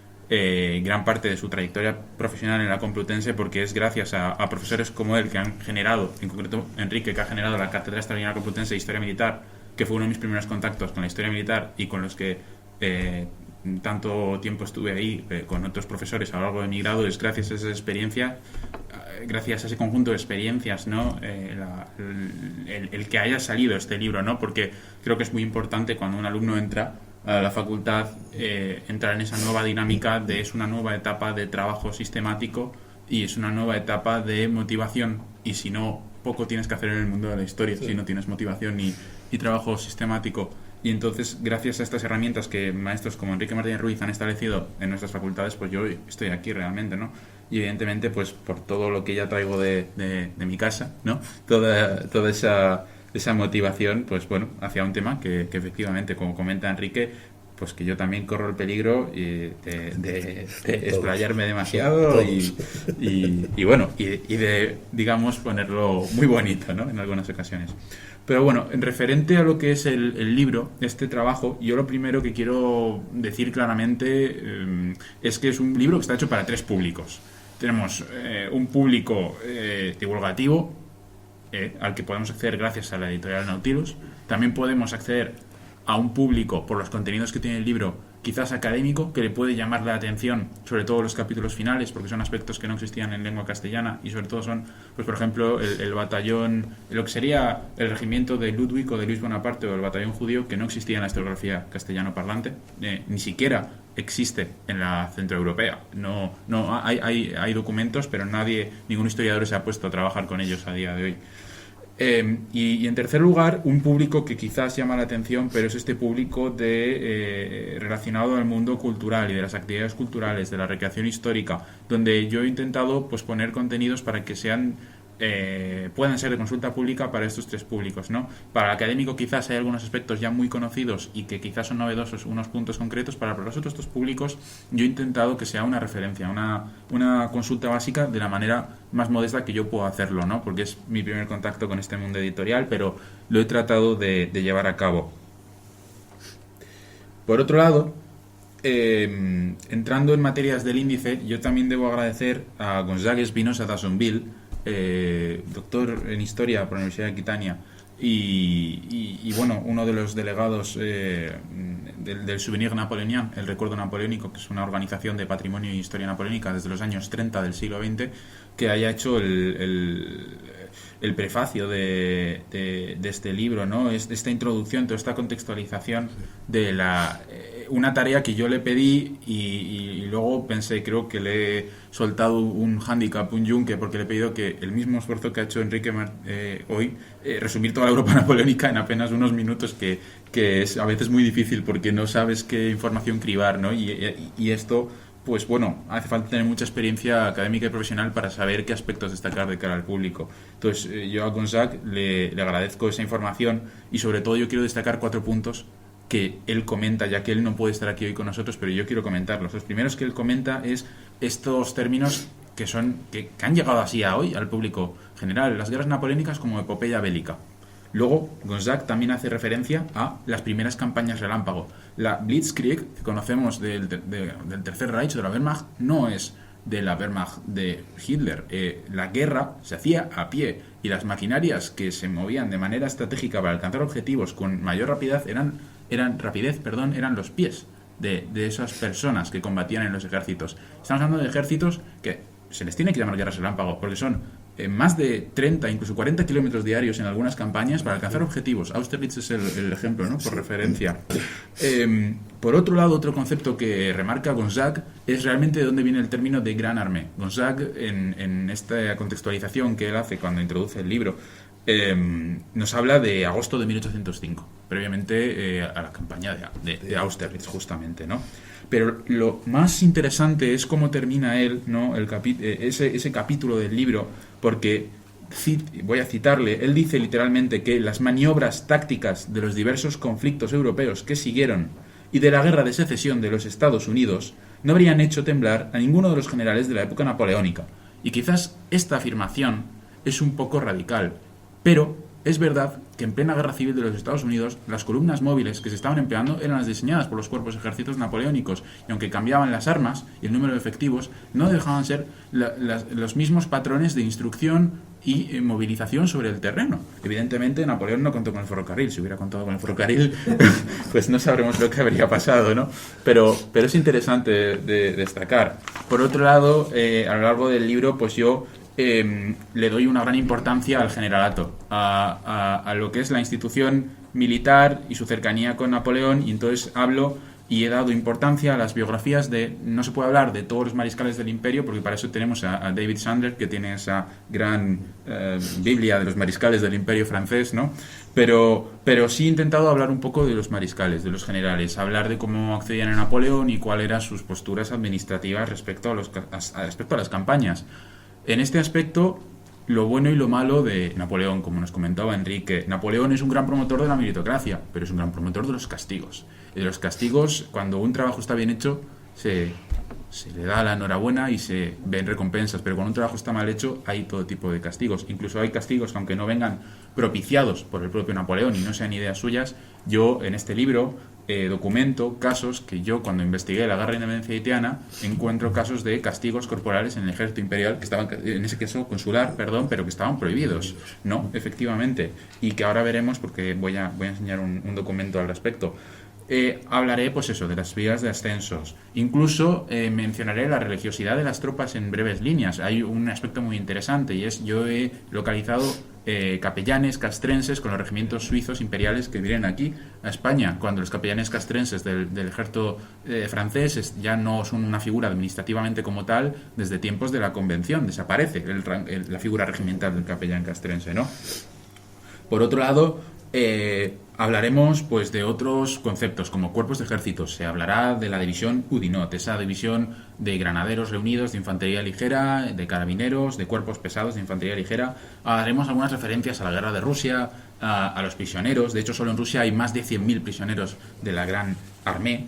gran parte de su trayectoria profesional en la Complutense, porque es gracias a profesores como él que han generado, en concreto Enrique, que ha generado la Cátedra Extraordinaria Complutense de Historia Militar, que fue uno de mis primeros contactos con la historia militar y con los que tanto tiempo estuve ahí con otros profesores a lo largo de mi grado. Es gracias a esa experiencia, gracias a ese conjunto de experiencias, ¿no? El que haya salido este libro, ¿no? Porque creo que es muy importante cuando un alumno entra a la facultad, entrar en esa nueva dinámica es una nueva etapa de trabajo sistemático y es una nueva etapa de motivación, y si no poco tienes que hacer en el mundo de la historia si no tienes motivación y trabajo sistemático. Y entonces, gracias a estas herramientas que maestros como Enrique Martínez Ruiz han establecido en nuestras facultades, pues yo estoy aquí realmente, ¿no? Y evidentemente, pues por todo lo que ya traigo de mi casa, ¿no? Toda esa motivación, pues bueno, hacia un tema que efectivamente, como comenta Enrique, pues que yo también corro el peligro de explayarme demasiado y bueno, y de, digamos, ponerlo muy bonito, ¿no? En algunas ocasiones. Pero bueno, en referente a lo que es el libro, este trabajo, yo lo primero que quiero decir claramente es que es un libro que está hecho para 3 públicos. Tenemos un público divulgativo, al que podemos acceder gracias a la editorial Nautilus. También podemos acceder a un público por los contenidos que tiene el libro, quizás académico, que le puede llamar la atención, sobre todo los capítulos finales, porque son aspectos que no existían en lengua castellana y sobre todo son, pues por ejemplo, el batallón, lo que sería el regimiento de Ludwig o de Luis Bonaparte o el batallón judío, que no existía en la historiografía castellano parlante, ni siquiera existe en la centroeuropea. No hay documentos, pero ningún historiador se ha puesto a trabajar con ellos a día de hoy. Y en tercer lugar, un público que quizás llama la atención, pero es este público relacionado al mundo cultural y de las actividades culturales, de la recreación histórica, donde yo he intentado pues poner contenidos para que puedan ser de consulta pública para estos 3 públicos, ¿no? Para el académico quizás hay algunos aspectos ya muy conocidos y que quizás son novedosos, unos puntos concretos. Para los otros 2 públicos yo he intentado que sea una referencia, una consulta básica de la manera más modesta que yo puedo hacerlo, ¿no? Porque es mi primer contacto con este mundo editorial, pero lo he tratado de llevar a cabo. Por otro lado, entrando en materias del índice, yo también debo agradecer a Gonzague Espinosa Dassonville, doctor en Historia por la Universidad de Aquitania y bueno, uno de los delegados del Souvenir Napoléonien, el Recuerdo Napoleónico, que es una organización de patrimonio e historia napoleónica desde los años 30 del siglo XX, que haya hecho el prefacio de este libro, ¿no? Esta introducción, toda esta contextualización de una tarea que yo le pedí y luego pensé, creo que le he soltado un hándicap, un yunque, porque le he pedido que el mismo esfuerzo que ha hecho Enrique hoy, resumir toda la Europa napoleónica en apenas unos minutos, que es a veces muy difícil porque no sabes qué información cribar, ¿no? Y esto, pues bueno, hace falta tener mucha experiencia académica y profesional para saber qué aspectos destacar de cara al público. Entonces, yo a Gonzague le agradezco esa información y sobre todo yo quiero destacar 4 puntos que él comenta, ya que él no puede estar aquí hoy con nosotros, pero yo quiero comentarlos. Los primeros que él comenta es estos términos que han llegado así a hoy al público general, las guerras napoleónicas como epopeya bélica. Luego, Gonzague también hace referencia a las primeras campañas relámpago. La Blitzkrieg, que conocemos del Tercer Reich, de la Wehrmacht, no es de la Wehrmacht de Hitler. La guerra se hacía a pie y las maquinarias que se movían de manera estratégica para alcanzar objetivos con mayor rapidez eran los pies de esas personas que combatían en los ejércitos. Estamos hablando de ejércitos que se les tiene que llamar guerras relámpago porque son más de 30, incluso 40 kilómetros diarios en algunas campañas para alcanzar objetivos. Austerlitz es el ejemplo, ¿no? Por referencia. Por otro lado, otro concepto que remarca Gonzague es realmente de dónde viene el término de Gran Armée. Gonzague, en esta contextualización que él hace cuando introduce el libro, nos habla de agosto de 1805, previamente a la campaña de Austerlitz, justamente, ¿no? Pero lo más interesante es cómo termina él, ¿no? Ese capítulo del libro, porque voy a citarle, él dice literalmente que las maniobras tácticas de los diversos conflictos europeos que siguieron y de la guerra de secesión de los Estados Unidos no habrían hecho temblar a ninguno de los generales de la época napoleónica. Y quizás esta afirmación es un poco radical, pero es verdad que en plena guerra civil de los Estados Unidos las columnas móviles que se estaban empleando eran las diseñadas por los cuerpos ejércitos napoleónicos y aunque cambiaban las armas y el número de efectivos no dejaban ser los mismos patrones de instrucción y movilización sobre el terreno. Evidentemente Napoleón no contó con el ferrocarril. Si hubiera contado con el ferrocarril pues no sabremos lo que habría pasado, ¿no? Pero es interesante de destacar. Por otro lado, a lo largo del libro pues yo le doy una gran importancia al generalato, a lo que es la institución militar y su cercanía con Napoleón, y entonces hablo y he dado importancia a las biografías de... No se puede hablar de todos los mariscales del imperio, porque para eso tenemos a David Sandler, que tiene esa gran Biblia de los mariscales del imperio francés, ¿no? Pero sí he intentado hablar un poco de los mariscales, de los generales, hablar de cómo accedían a Napoleón y cuáles eran sus posturas administrativas respecto a las campañas. En este aspecto, lo bueno y lo malo de Napoleón, como nos comentaba Enrique, Napoleón es un gran promotor de la meritocracia, pero es un gran promotor de los castigos. Y de los castigos, cuando un trabajo está bien hecho, se le da la enhorabuena y se ven recompensas, pero cuando un trabajo está mal hecho, hay todo tipo de castigos. Incluso hay castigos que, aunque no vengan propiciados por el propio Napoleón y no sean ideas suyas, yo en este libro documento casos que yo, cuando investigué la guerra de independencia haitiana, encuentro casos de castigos corporales en el ejército imperial que estaban, en ese caso consular, perdón, pero que estaban prohibidos. No, efectivamente. Y que ahora veremos, porque voy a enseñar un documento al respecto. Hablaré, pues eso, de las vías de ascensos. Incluso mencionaré la religiosidad de las tropas en breves líneas. Hay un aspecto muy interesante, y es, yo he localizado capellanes castrenses con los regimientos suizos imperiales que vienen aquí a España, cuando los capellanes castrenses del ejército francés ya no son una figura administrativamente como tal desde tiempos de la Convención. Desaparece la figura regimental del capellán castrense, ¿no? Por otro lado, hablaremos pues de otros conceptos como cuerpos de ejércitos. Se hablará de la división Oudinot, esa división de granaderos reunidos, de infantería ligera, de carabineros, de cuerpos pesados de infantería ligera. Haremos algunas referencias a la guerra de Rusia, a los prisioneros. De hecho, solo en Rusia hay más de 100.000 prisioneros de la Gran Armée.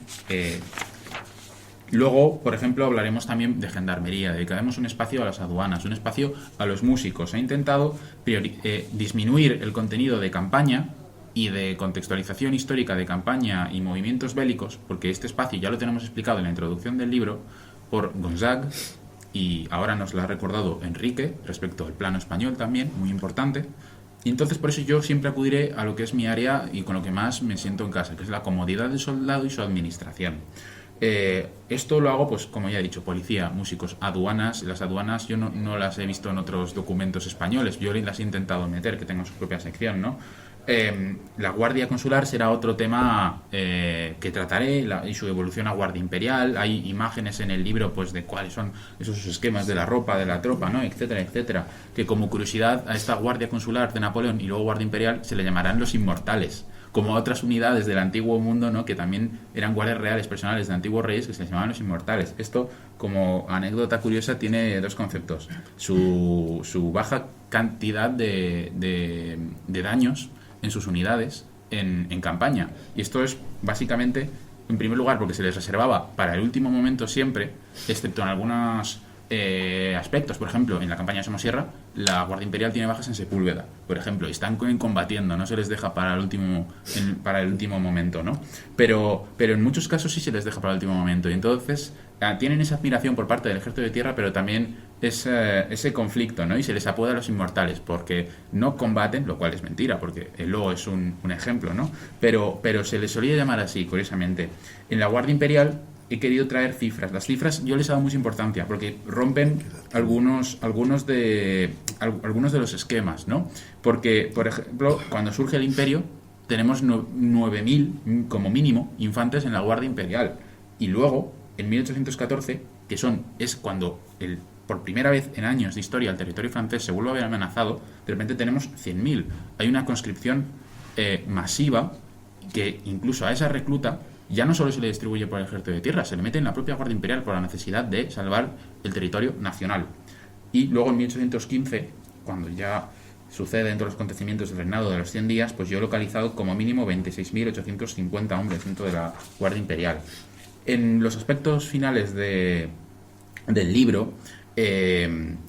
Luego, por ejemplo, hablaremos también de gendarmería, dedicaremos un espacio a las aduanas, un espacio a los músicos. He intentado disminuir el contenido de campaña y de contextualización histórica de campaña y movimientos bélicos, porque este espacio ya lo tenemos explicado en la introduccción del libro por Gonzague, y ahora nos lo ha recordado Enrique respecto al plano español también, muy importante. Y entonces por eso yo siempre acudiré a lo que es mi área y con lo que más me siento en casa, que es la comodidad del soldado y su administración. Esto lo hago, pues como ya he dicho, policía, músicos, aduanas. Las aduanas yo no las he visto en otros documentos españoles, yo las he intentado meter, que tengan su propia sección, ¿no? La guardia consular será otro tema que trataré, y su evolución a guardia imperial. Hay imágenes en el libro pues de cuáles son esos esquemas de la ropa de la tropa, ¿no? Etcétera, etcétera, que como curiosidad a esta guardia consular de Napoleón y luego guardia imperial se le llamarán los inmortales, como a otras unidades del antiguo mundo, ¿no? Que también eran guardias reales personales de antiguos reyes, que se les llamaban los inmortales. Esto, como anécdota curiosa, tiene dos conceptos: su baja cantidad de daños en sus unidades en campaña. Y esto es básicamente, en primer lugar, porque se les reservaba para el último momento siempre, excepto en algunos aspectos. Por ejemplo, en la campaña de Somosierra, la Guardia Imperial tiene bajas en Sepúlveda, por ejemplo, y están combatiendo, no se les deja para el último momento, ¿no? Pero en muchos casos sí se les deja para el último momento, y entonces tienen esa admiración por parte del ejército de tierra, pero también ese conflicto, ¿no? Y se les apoda a los inmortales porque no combaten, lo cual es mentira, porque el Lo es un ejemplo, ¿no? Pero se les solía llamar así, curiosamente. En la Guardia Imperial he querido traer cifras. Las cifras yo les he dado mucha importancia porque rompen algunos de los esquemas, ¿no? Porque, por ejemplo, cuando surge el imperio tenemos 9.000 como mínimo infantes en la Guardia Imperial, y luego en 1814, que es cuando por primera vez en años de historia el territorio francés se vuelve a ver amenazado, de repente tenemos 100.000. Hay una conscripción masiva que incluso a esa recluta ya no solo se le distribuye por el ejército de tierra, se le mete en la propia Guardia Imperial por la necesidad de salvar el territorio nacional. Y luego en 1815, cuando ya sucede dentro de los acontecimientos del reinado de los 100 días, pues yo he localizado como mínimo 26.850 hombres dentro de la Guardia Imperial. En los aspectos finales del libro,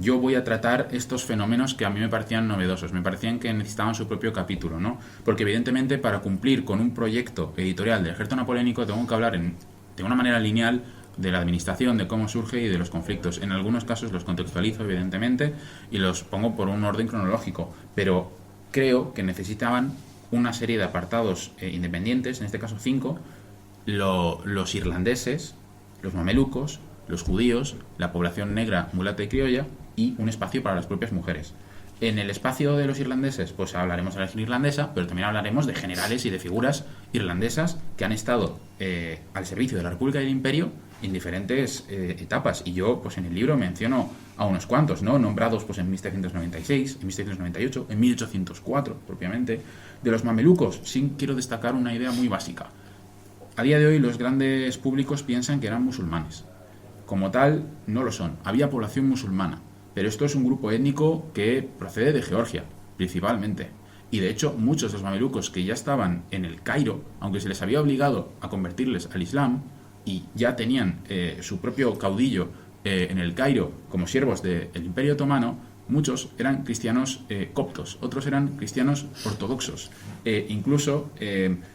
yo voy a tratar estos fenómenos que a mí me parecían novedosos, me parecían que necesitaban su propio capítulo, ¿no? Porque evidentemente para cumplir con un proyecto editorial del ejército napoleónico tengo que hablar de una manera lineal de la administración, de cómo surge y de los conflictos. En algunos casos los contextualizo evidentemente y los pongo por un orden cronológico, pero creo que necesitaban una serie de apartados independientes, en este caso 5, los irlandeses, los mamelucos, los judíos, la población negra, mulata y criolla, y un espacio para las propias mujeres. En el espacio de los irlandeses, pues hablaremos de la región irlandesa, pero también hablaremos de generales y de figuras irlandesas que han estado al servicio de la República y del Imperio en diferentes etapas. Y yo, pues en el libro menciono a unos cuantos, ¿no? Nombrados pues en 1796, en 1798, en 1804, propiamente. De los mamelucos, sí quiero destacar una idea muy básica. A día de hoy los grandes públicos piensan que eran musulmanes. Como tal, no lo son. Había población musulmana. Pero esto es un grupo étnico que procede de Georgia, principalmente. Y de hecho, muchos de los mamelucos que ya estaban en el Cairo, aunque se les había obligado a convertirles al Islam, y ya tenían su propio caudillo en el Cairo como siervos del Imperio Otomano, muchos eran cristianos coptos, otros eran cristianos ortodoxos. Incluso,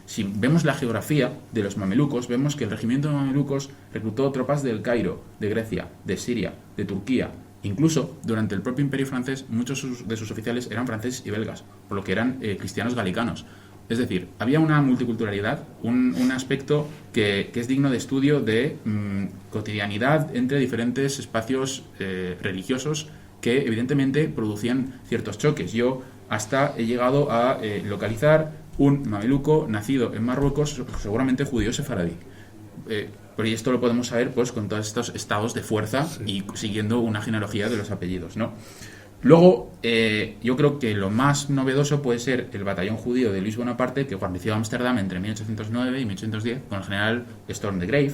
si vemos la geografía de los mamelucos, vemos que el regimiento de mamelucos reclutó tropas del Cairo, de Grecia, de Siria, de Turquía. Incluso, durante el propio Imperio francés, muchos de sus oficiales eran franceses y belgas, por lo que eran cristianos galicanos. Es decir, había una multiculturalidad, un aspecto que es digno de estudio de cotidianidad entre diferentes espacios religiosos que evidentemente producían ciertos choques. Yo hasta he llegado a localizar un mameluco nacido en Marruecos, seguramente judío sefaradí. Pero esto lo podemos saber pues con todos estos estados de fuerza y siguiendo una genealogía de los apellidos, ¿no? Luego, yo creo que lo más novedoso puede ser el batallón judío de Luis Bonaparte, que guarneció Ámsterdam entre 1809 y 1810 con el general Storm de Grave.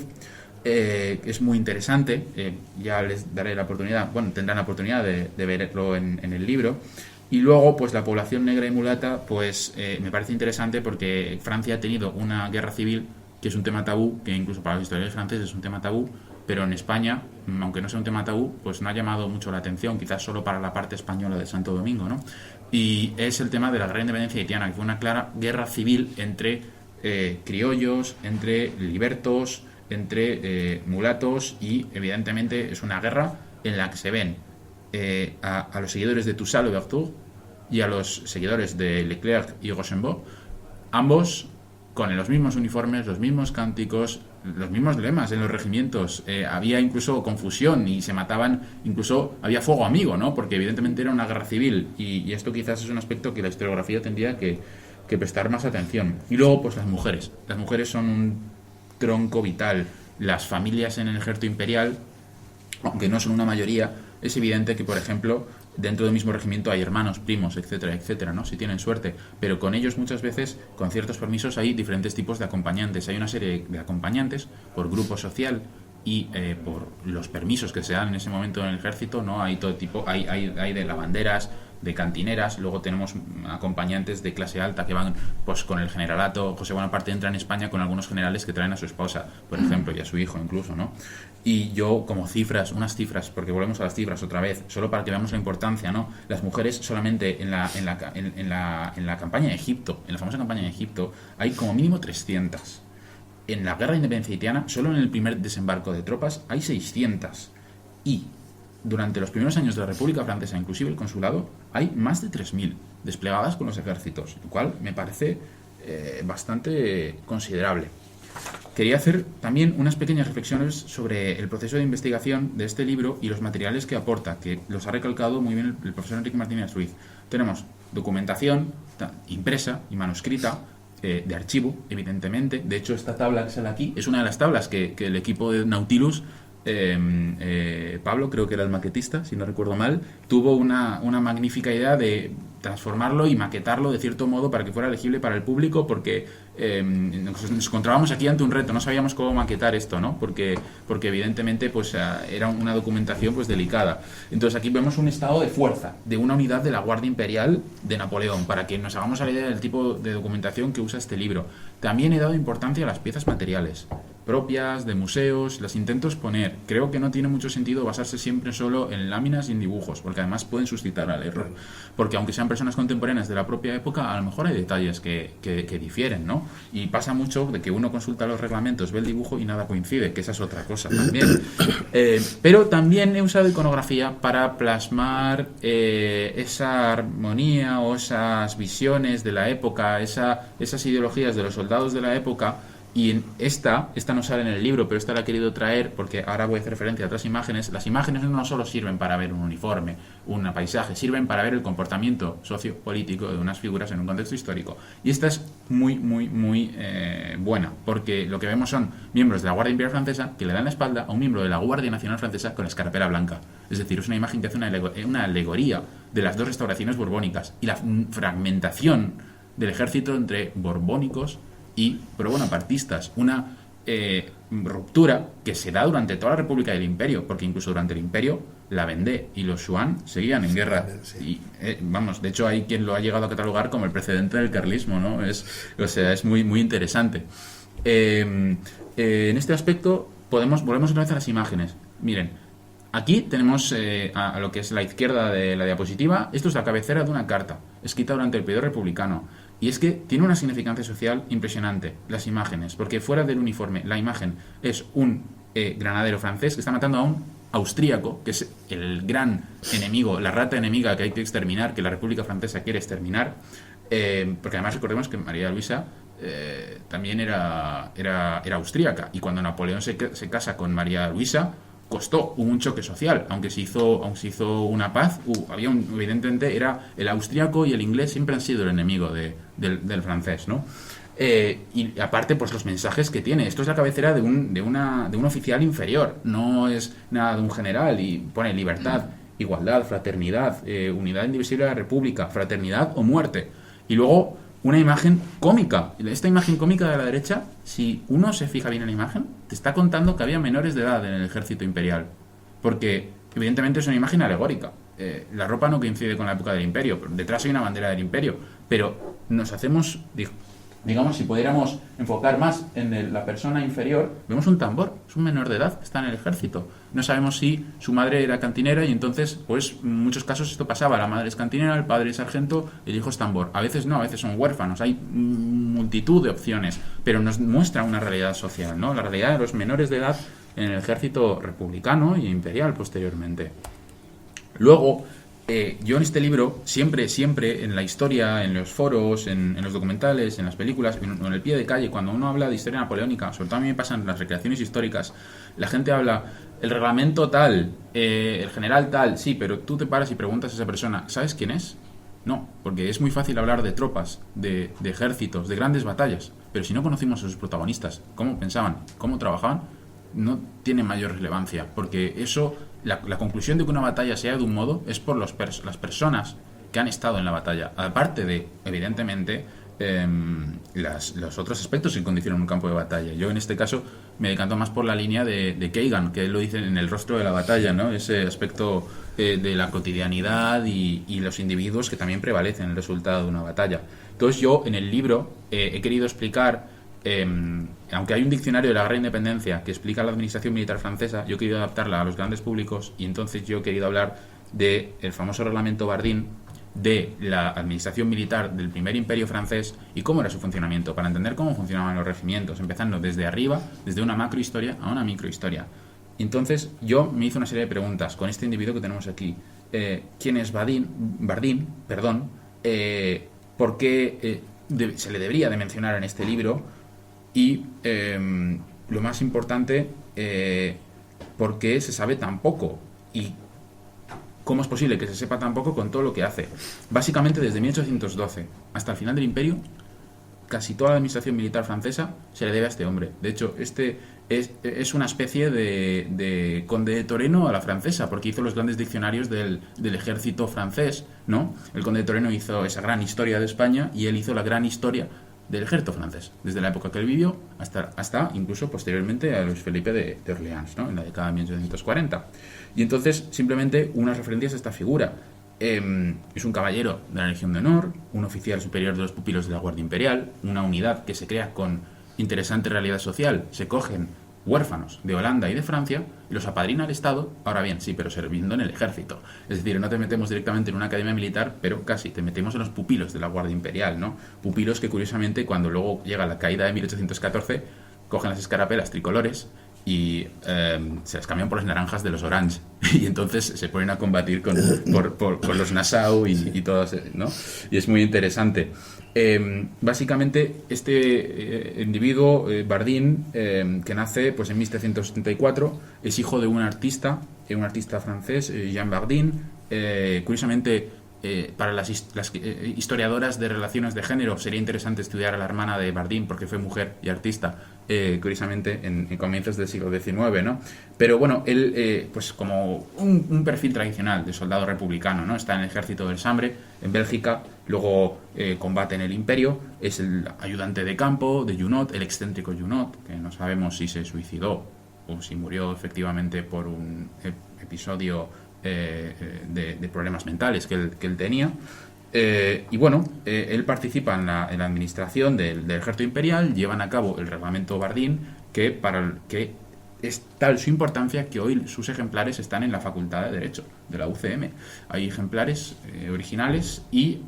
Es muy interesante, ya les daré la oportunidad, bueno, tendrán la oportunidad de verlo en el libro. Y luego, pues la población negra y mulata, pues me parece interesante porque Francia ha tenido una guerra civil que es un tema tabú, que incluso para los historiadores franceses es un tema tabú, pero en España, aunque no sea un tema tabú, pues no ha llamado mucho la atención, quizás solo para la parte española de Santo Domingo, ¿no? Y es el tema de la Guerra de Independencia haitiana, que fue una clara guerra civil entre criollos, entre libertos, entre mulatos, y evidentemente es una guerra en la que se ven a los seguidores de Toussaint Louverture y a los seguidores de Leclerc y Rochambeau, ambos con los mismos uniformes, los mismos cánticos, los mismos lemas en los regimientos. Había incluso confusión y se mataban, incluso había fuego amigo, ¿no? Porque evidentemente era una guerra civil y esto quizás es un aspecto que la historiografía tendría que prestar más atención. Y luego, pues las mujeres. Las mujeres son un tronco vital. Las familias en el ejército imperial, aunque no son una mayoría, es evidente que, por ejemplo, dentro del mismo regimiento hay hermanos, primos, etcétera, etcétera, ¿no? Si tienen suerte. Pero con ellos muchas veces, con ciertos permisos, hay diferentes tipos de acompañantes. Hay una serie de acompañantes por grupo social y por los permisos que se dan en ese momento en el ejército, ¿no? Hay todo tipo, hay de lavanderas, de cantineras, luego tenemos acompañantes de clase alta que van pues con el generalato. José Bonaparte entra en España con algunos generales que traen a su esposa, por ejemplo, y a su hijo incluso, ¿no? Y yo, como cifras, unas cifras, porque volvemos a las cifras otra vez, solo para que veamos la importancia, ¿no? Las mujeres solamente en la campaña de Egipto, en la famosa campaña de Egipto, hay como mínimo 300. En la guerra de independencia haitiana, solo en el primer desembarco de tropas, hay 600. Y durante los primeros años de la República Francesa, inclusive el consulado, hay más de 3.000 desplegadas con los ejércitos, lo cual me parece bastante considerable. Quería hacer también unas pequeñas reflexiones sobre el proceso de investigación de este libro y los materiales que aporta, que los ha recalcado muy bien el profesor Enrique Martínez Ruiz. Tenemos documentación impresa y manuscrita, de archivo, evidentemente. De hecho, esta tabla que sale aquí es una de las tablas que el equipo de Nautilus, Pablo, creo que era el maquetista, si no recuerdo mal, tuvo una magnífica idea de transformarlo y maquetarlo de cierto modo para que fuera legible para el público, porque nos encontrábamos aquí ante un reto, no sabíamos cómo maquetar esto, ¿no? Porque evidentemente pues era una documentación pues delicada. Entonces aquí vemos un estado de fuerza de una unidad de la Guardia Imperial de Napoleón, para que nos hagamos a la idea del tipo de documentación que usa este libro. También he dado importancia a las piezas materiales propias de museos, las intento exponer. Creo que no tiene mucho sentido basarse siempre solo en láminas y en dibujos, porque además pueden suscitar al error. Porque aunque sean personas contemporáneas de la propia época, a lo mejor hay detalles que difieren, ¿no? Y pasa mucho de que uno consulta los reglamentos, ve el dibujo y nada coincide, que esa es otra cosa también. Pero también he usado iconografía para plasmar esa armonía o esas visiones de la época, esas ideologías de los soldados de la época, Y en esta no sale en el libro, pero esta la he querido traer porque ahora voy a hacer referencia a otras imágenes. Las imágenes no solo sirven para ver un uniforme, un paisaje, sirven para ver el comportamiento sociopolítico de unas figuras en un contexto histórico. Y esta es muy buena, porque lo que vemos son miembros de la Guardia Imperial Francesa que le dan la espalda a un miembro de la Guardia Nacional Francesa con la escarapela blanca. Es decir, es una imagen que hace una alegoría de las dos restauraciones borbónicas y la fragmentación del ejército entre borbónicos y pro-bonapartistas, una ruptura que se da durante toda la República del Imperio, porque incluso durante el Imperio la Vendée y los Juan seguían en guerra. Y, de hecho hay quien lo ha llegado a catalogar como el precedente del carlismo, ¿no? Es muy interesante. En este aspecto volvemos otra vez a las imágenes. Miren, aquí tenemos a lo que es la izquierda de la diapositiva. Esto es la cabecera de una carta escrita durante el periodo republicano. Y es que tiene una significancia social impresionante, las imágenes, porque fuera del uniforme, la imagen es un granadero francés que está matando a un austríaco, que es el gran enemigo, la rata enemiga que hay que exterminar, que la República Francesa quiere exterminar, porque además recordemos que María Luisa también era austríaca, y cuando Napoleón se casa con María Luisa, costó un choque social, aunque se hizo una paz, evidentemente era el austríaco y el inglés siempre han sido el enemigo del francés, ¿no? Y aparte, pues los mensajes que tiene. Esto es la cabecera de un oficial inferior, no es nada de un general, y pone libertad, igualdad, fraternidad, unidad indivisible de la República, fraternidad o muerte. Y luego una imagen cómica. Esta imagen cómica de la derecha, si uno se fija bien en la imagen, te está contando que había menores de edad en el ejército imperial. Porque, evidentemente, es una imagen alegórica. La ropa no coincide con la época del imperio. Detrás hay una bandera del imperio. Pero nos hacemos, digamos, si pudiéramos enfocar más en la persona inferior, vemos un tambor. Es un menor de edad, está en el ejército. No sabemos si su madre era cantinera y entonces, pues, en muchos casos esto pasaba. La madre es cantinera, el padre es sargento, el hijo es tambor. A veces no, a veces son huérfanos. Hay multitud de opciones, pero nos muestra una realidad social, ¿no? La realidad de los menores de edad en el ejército republicano y imperial posteriormente. Luego, yo en este libro, siempre en la historia, en los foros, en los documentales, en las películas, en el pie de calle, cuando uno habla de historia napoleónica, sobre todo a mí me pasan las recreaciones históricas, la gente habla, el reglamento tal, el general tal, sí, pero tú te paras y preguntas a esa persona, ¿sabes quién es? No, porque es muy fácil hablar de tropas, de ejércitos, de grandes batallas, pero si no conocimos a sus protagonistas, cómo pensaban, cómo trabajaban, no tiene mayor relevancia, porque eso, la conclusión de que una batalla sea de un modo es por las personas que han estado en la batalla, aparte de, evidentemente, los otros aspectos que condicionan un campo de batalla. Yo en este caso me decanto más por la línea de Kagan, que él lo dice en El rostro de la batalla, ¿no? Ese aspecto de la cotidianidad y los individuos que también prevalecen en el resultado de una batalla. Entonces yo en el libro he querido explicar, aunque hay un diccionario de la Guerra de Independencia que explica la administración militar francesa, yo he querido adaptarla a los grandes públicos, y entonces yo he querido hablar del famoso reglamento Bardin, de la administración militar del primer imperio francés y cómo era su funcionamiento, para entender cómo funcionaban los regimientos, empezando desde arriba, desde una macrohistoria a una microhistoria. Entonces yo me hice una serie de preguntas con este individuo que tenemos aquí. ¿Quién es Bardin? ¿Por qué se le debería de mencionar en este libro? Y lo más importante, ¿por qué se sabe tan poco? Y ¿cómo es posible que se sepa tan poco con todo lo que hace? Básicamente, desde 1812 hasta el final del Imperio, casi toda la administración militar francesa se le debe a este hombre. De hecho, este es una especie de conde de Toreno a la francesa, porque hizo los grandes diccionarios del ejército francés, ¿no? El conde de Toreno hizo esa gran historia de España y él hizo la gran historia del ejército francés, desde la época que él vivió hasta incluso posteriormente a Luis Felipe de Orleans, ¿no? En la década de 1840. Y entonces, simplemente unas referencias a esta figura. Es un caballero de la Legión de Honor, un oficial superior de los pupilos de la Guardia Imperial, una unidad que se crea con interesante realidad social. Se cogen huérfanos de Holanda y de Francia y los apadrina el Estado, ahora bien, sí, pero sirviendo en el ejército. Es decir, no te metemos directamente en una academia militar, pero casi, te metemos en los pupilos de la Guardia Imperial, ¿no? Pupilos que, curiosamente, cuando luego llega la caída de 1814, cogen las escarapelas tricolores y se las cambian por las naranjas de los Orange y entonces se ponen a combatir con los Nassau y todos, ¿no? Y es muy interesante. Básicamente este individuo, Bardin, que nace pues en 1774, es hijo de un artista francés, Jean Bardin. Curiosamente, para las historiadoras de relaciones de género sería interesante estudiar a la hermana de Bardin porque fue mujer y artista, curiosamente en comienzos del siglo XIX, ¿no? Pero bueno, él pues como un perfil tradicional de soldado republicano, ¿no? Está en el ejército del Sambre en Bélgica, luego combate en el Imperio, es el ayudante de campo de Junot, el excéntrico Junot, que no sabemos si se suicidó o si murió efectivamente por un episodio de problemas mentales que él tenía. Y bueno, él participa en la administración del ejército imperial, llevan a cabo el reglamento Bardin, que es tal su importancia que hoy sus ejemplares están en la Facultad de Derecho de la UCM. Hay ejemplares originales y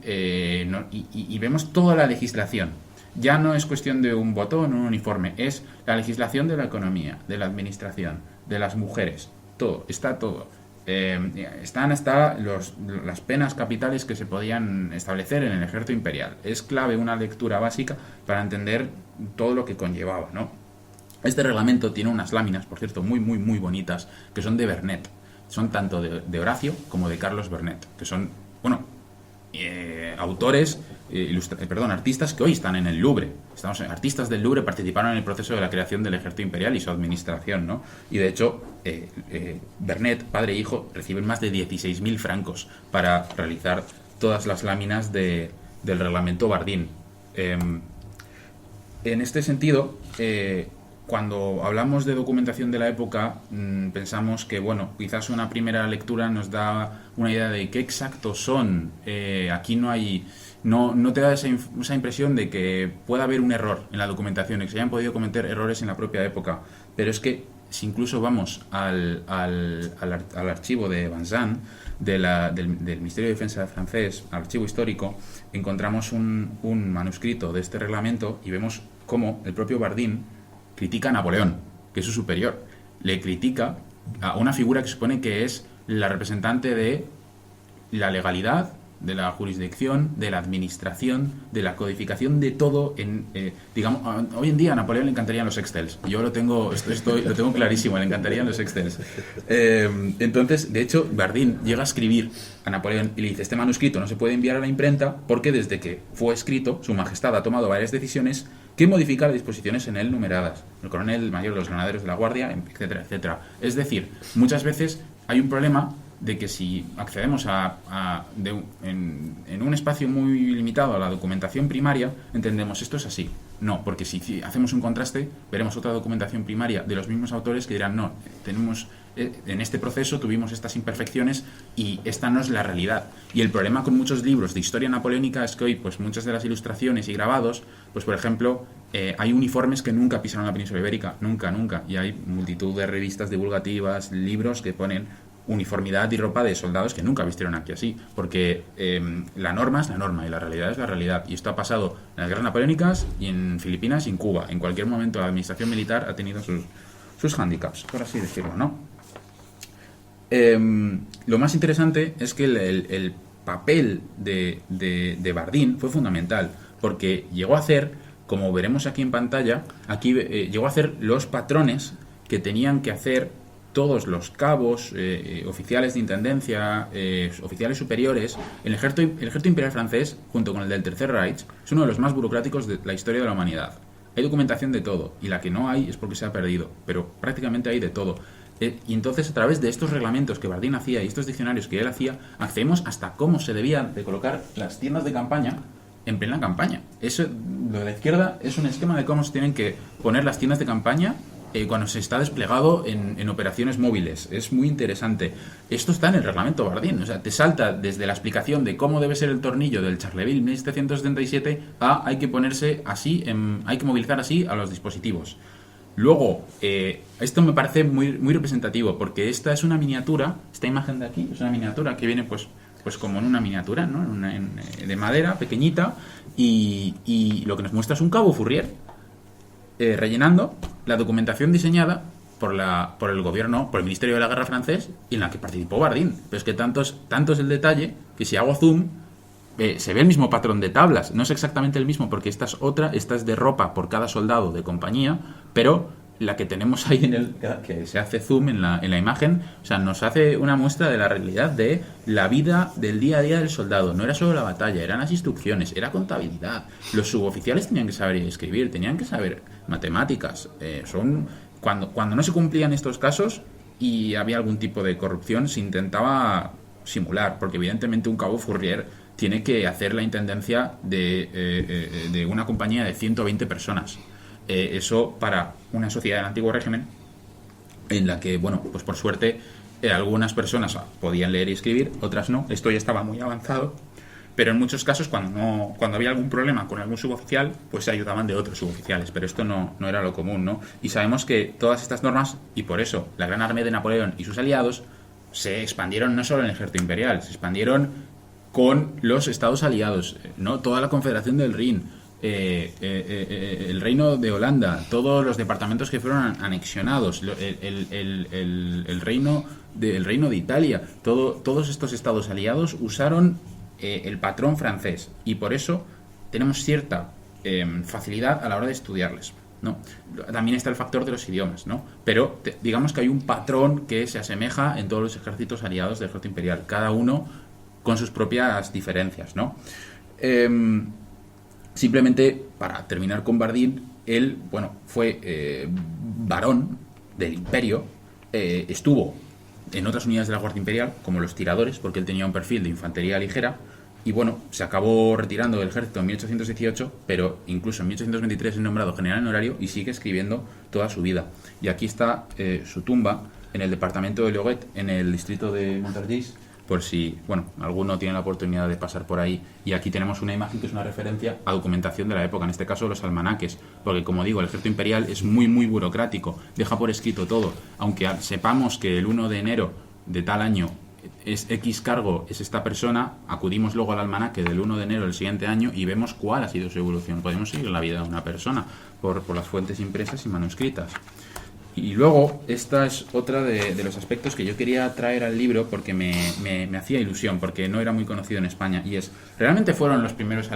vemos toda la legislación. Ya no es cuestión de un botón, un uniforme, es la legislación de la economía, de la administración, de las mujeres, todo, está todo. Están hasta las penas capitales que se podían establecer en el ejército imperial. Es clave una lectura básica para entender todo lo que conllevaba, ¿no? Este reglamento tiene unas láminas, por cierto, muy, muy, muy bonitas, que son de Vernet. Son tanto de Horacio como de Carlos Vernet, que son, bueno, autores, artistas que hoy están en el Louvre. Artistas del Louvre participaron en el proceso de la creación del ejército imperial y su administración, ¿no? Y de hecho, Vernet, padre e hijo, reciben más de 16.000 francos para realizar todas las láminas del reglamento Bardin. En este sentido, cuando hablamos de documentación de la época, pensamos que, bueno, quizás una primera lectura nos da una idea de qué exactos son. Aquí no te da esa impresión de que pueda haber un error en la documentación, que se hayan podido cometer errores en la propia época. Pero es que si incluso vamos al archivo de Banzan, del Ministerio de Defensa francés, al archivo histórico, encontramos un manuscrito de este reglamento y vemos cómo el propio Bardin critica a Napoleón, que es su superior. Le critica a una figura que supone que es la representante de la legalidad, de la jurisdicción, de la administración, de la codificación, de todo. Digamos, hoy en día a Napoleón le encantarían los Excels. Yo lo tengo clarísimo, le encantarían los Excels. Entonces, de hecho, Bardin llega a escribir a Napoleón y le dice: este manuscrito no se puede enviar a la imprenta porque desde que fue escrito, su majestad ha tomado varias decisiones que modifican las disposiciones en él numeradas. El coronel, el mayor, los granaderos de la guardia, etcétera, etcétera. Es decir, muchas veces hay un problema de que si accedemos en un espacio muy limitado a la documentación primaria, entendemos esto es así. No, porque si hacemos un contraste, veremos otra documentación primaria de los mismos autores que dirán: no, en este proceso tuvimos estas imperfecciones y esta no es la realidad. Y el problema con muchos libros de historia napoleónica es que hoy, pues muchas de las ilustraciones y grabados, pues por ejemplo, hay uniformes que nunca pisaron la península ibérica, nunca, y hay multitud de revistas divulgativas, libros que ponen uniformidad y ropa de soldados que nunca vistieron aquí así, porque la norma es la norma y la realidad es la realidad, y esto ha pasado en las guerras napoleónicas y en Filipinas y en Cuba. En cualquier momento la administración militar ha tenido sus hándicaps, por así decirlo, ¿no? Lo más interesante es que el papel de Bardin fue fundamental, porque llegó a hacer, como veremos aquí en pantalla, llegó a hacer los patrones que tenían que hacer todos los cabos, oficiales de intendencia, oficiales superiores. El ejército imperial francés, junto con el del Tercer Reich, es uno de los más burocráticos de la historia de la humanidad. Hay documentación de todo, y la que no hay es porque se ha perdido, pero prácticamente hay de todo. Y entonces, a través de estos reglamentos que Bardin hacía y estos diccionarios que él hacía, accedemos hasta cómo se debían de colocar las tiendas de campaña en plena campaña. Eso, lo de la izquierda, es un esquema de cómo se tienen que poner las tiendas de campaña cuando se está desplegado en operaciones móviles. Es muy interesante. Esto está en el reglamento Bardin. O sea, te salta desde la explicación de cómo debe ser el tornillo del Charleville 1777 a hay que ponerse así, hay que movilizar así a los dispositivos. Luego, esto me parece muy, muy representativo, porque esta es una miniatura, esta imagen de aquí es una miniatura que viene pues como en una miniatura, ¿no? De madera, pequeñita, y lo que nos muestra es un cabo Fourier rellenando la documentación diseñada por el gobierno, por el Ministerio de la Guerra francés, y en la que participó Bardin. Pero es que tanto es el detalle que si hago zoom, se ve el mismo patrón de tablas. No es exactamente el mismo porque esta es de ropa por cada soldado de compañía, pero la que tenemos ahí que se hace zoom en la imagen, o sea, nos hace una muestra de la realidad de la vida del día a día del soldado. No era solo la batalla, eran las instrucciones, era contabilidad. Los suboficiales tenían que saber escribir, tenían que saber matemáticas. Cuando no se cumplían estos casos y había algún tipo de corrupción, se intentaba simular, porque evidentemente un cabo Fourrier tiene que hacer la intendencia de una compañía de 120 personas. Eso para una sociedad del antiguo régimen en la que, bueno, pues por suerte algunas personas podían leer y escribir, otras no. Esto ya estaba muy avanzado, pero en muchos casos cuando había algún problema con algún suboficial, pues se ayudaban de otros suboficiales, pero esto no era lo común, ¿no? Y sabemos que todas estas normas, y por eso la Gran Armée de Napoleón y sus aliados se expandieron no solo en el ejército imperial, se expandieron con los estados aliados, ¿no? Toda la Confederación del Rin, el Reino de Holanda, todos los departamentos que fueron anexionados, el Reino de Italia, todos estos estados aliados usaron el patrón francés, y por eso tenemos cierta facilidad a la hora de estudiarles, ¿no? También está el factor de los idiomas, ¿no? Pero digamos que hay un patrón que se asemeja en todos los ejércitos aliados del ejército imperial, cada uno con sus propias diferencias, ¿no? Simplemente, para terminar con Bardin, él, bueno, fue varón del imperio, estuvo en otras unidades de la Guardia Imperial, como los tiradores, porque él tenía un perfil de infantería ligera, y bueno, se acabó retirando del ejército en 1818, pero incluso en 1823 es nombrado general en horario y sigue escribiendo toda su vida. Y aquí está su tumba, en el departamento de Loret, en el distrito de Montargis, por si, bueno, alguno tiene la oportunidad de pasar por ahí. Y aquí tenemos una imagen que es una referencia a documentación de la época, en este caso los almanaques, porque como digo, el ejército imperial es muy, muy burocrático, deja por escrito todo, aunque sepamos que el 1 de enero de tal año es X cargo, es esta persona, acudimos luego al almanaque del 1 de enero del siguiente año y vemos cuál ha sido su evolución. Podemos seguir la vida de una persona por las fuentes impresas y manuscritas. Y luego, esta es otra de los aspectos que yo quería traer al libro porque me hacía ilusión, porque no era muy conocido en España, y es, ¿realmente fueron los primeros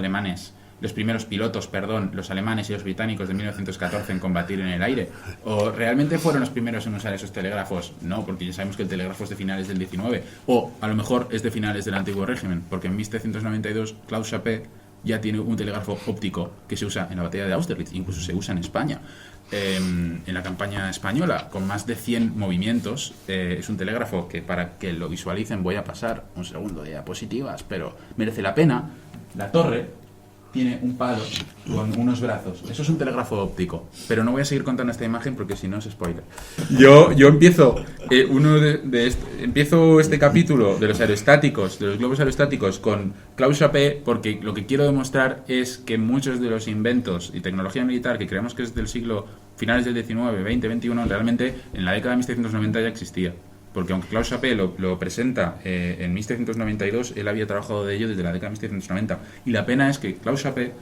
pilotos, los alemanes y los británicos de 1914 en combatir en el aire? ¿O realmente fueron los primeros en usar esos telégrafos? No, porque ya sabemos que el telégrafo es de finales del 19, o a lo mejor es de finales del antiguo régimen, porque en 1792 Klaus Chappé ya tiene un telégrafo óptico que se usa en la batalla de Austerlitz, incluso se usa en España. En la campaña española, con más de 100 movimientos, es un telégrafo que, para que lo visualicen, voy a pasar un segundo de diapositivas, pero merece la pena. La torre tiene un palo con unos brazos. Eso es un telégrafo óptico, pero no voy a seguir contando esta imagen porque si no es spoiler. Yo empiezo empiezo este capítulo de los aerostáticos, de los globos aerostáticos, con Klaus Chappé, porque lo que quiero demostrar es que muchos de los inventos y tecnología militar que creemos que es del siglo finales del 19, 20, 21, realmente en la década de 1790 ya existía. Porque aunque Klaus Chappé lo presenta en 1792, él había trabajado de ello desde la década de 1790. Y la pena es que Klaus Chappé,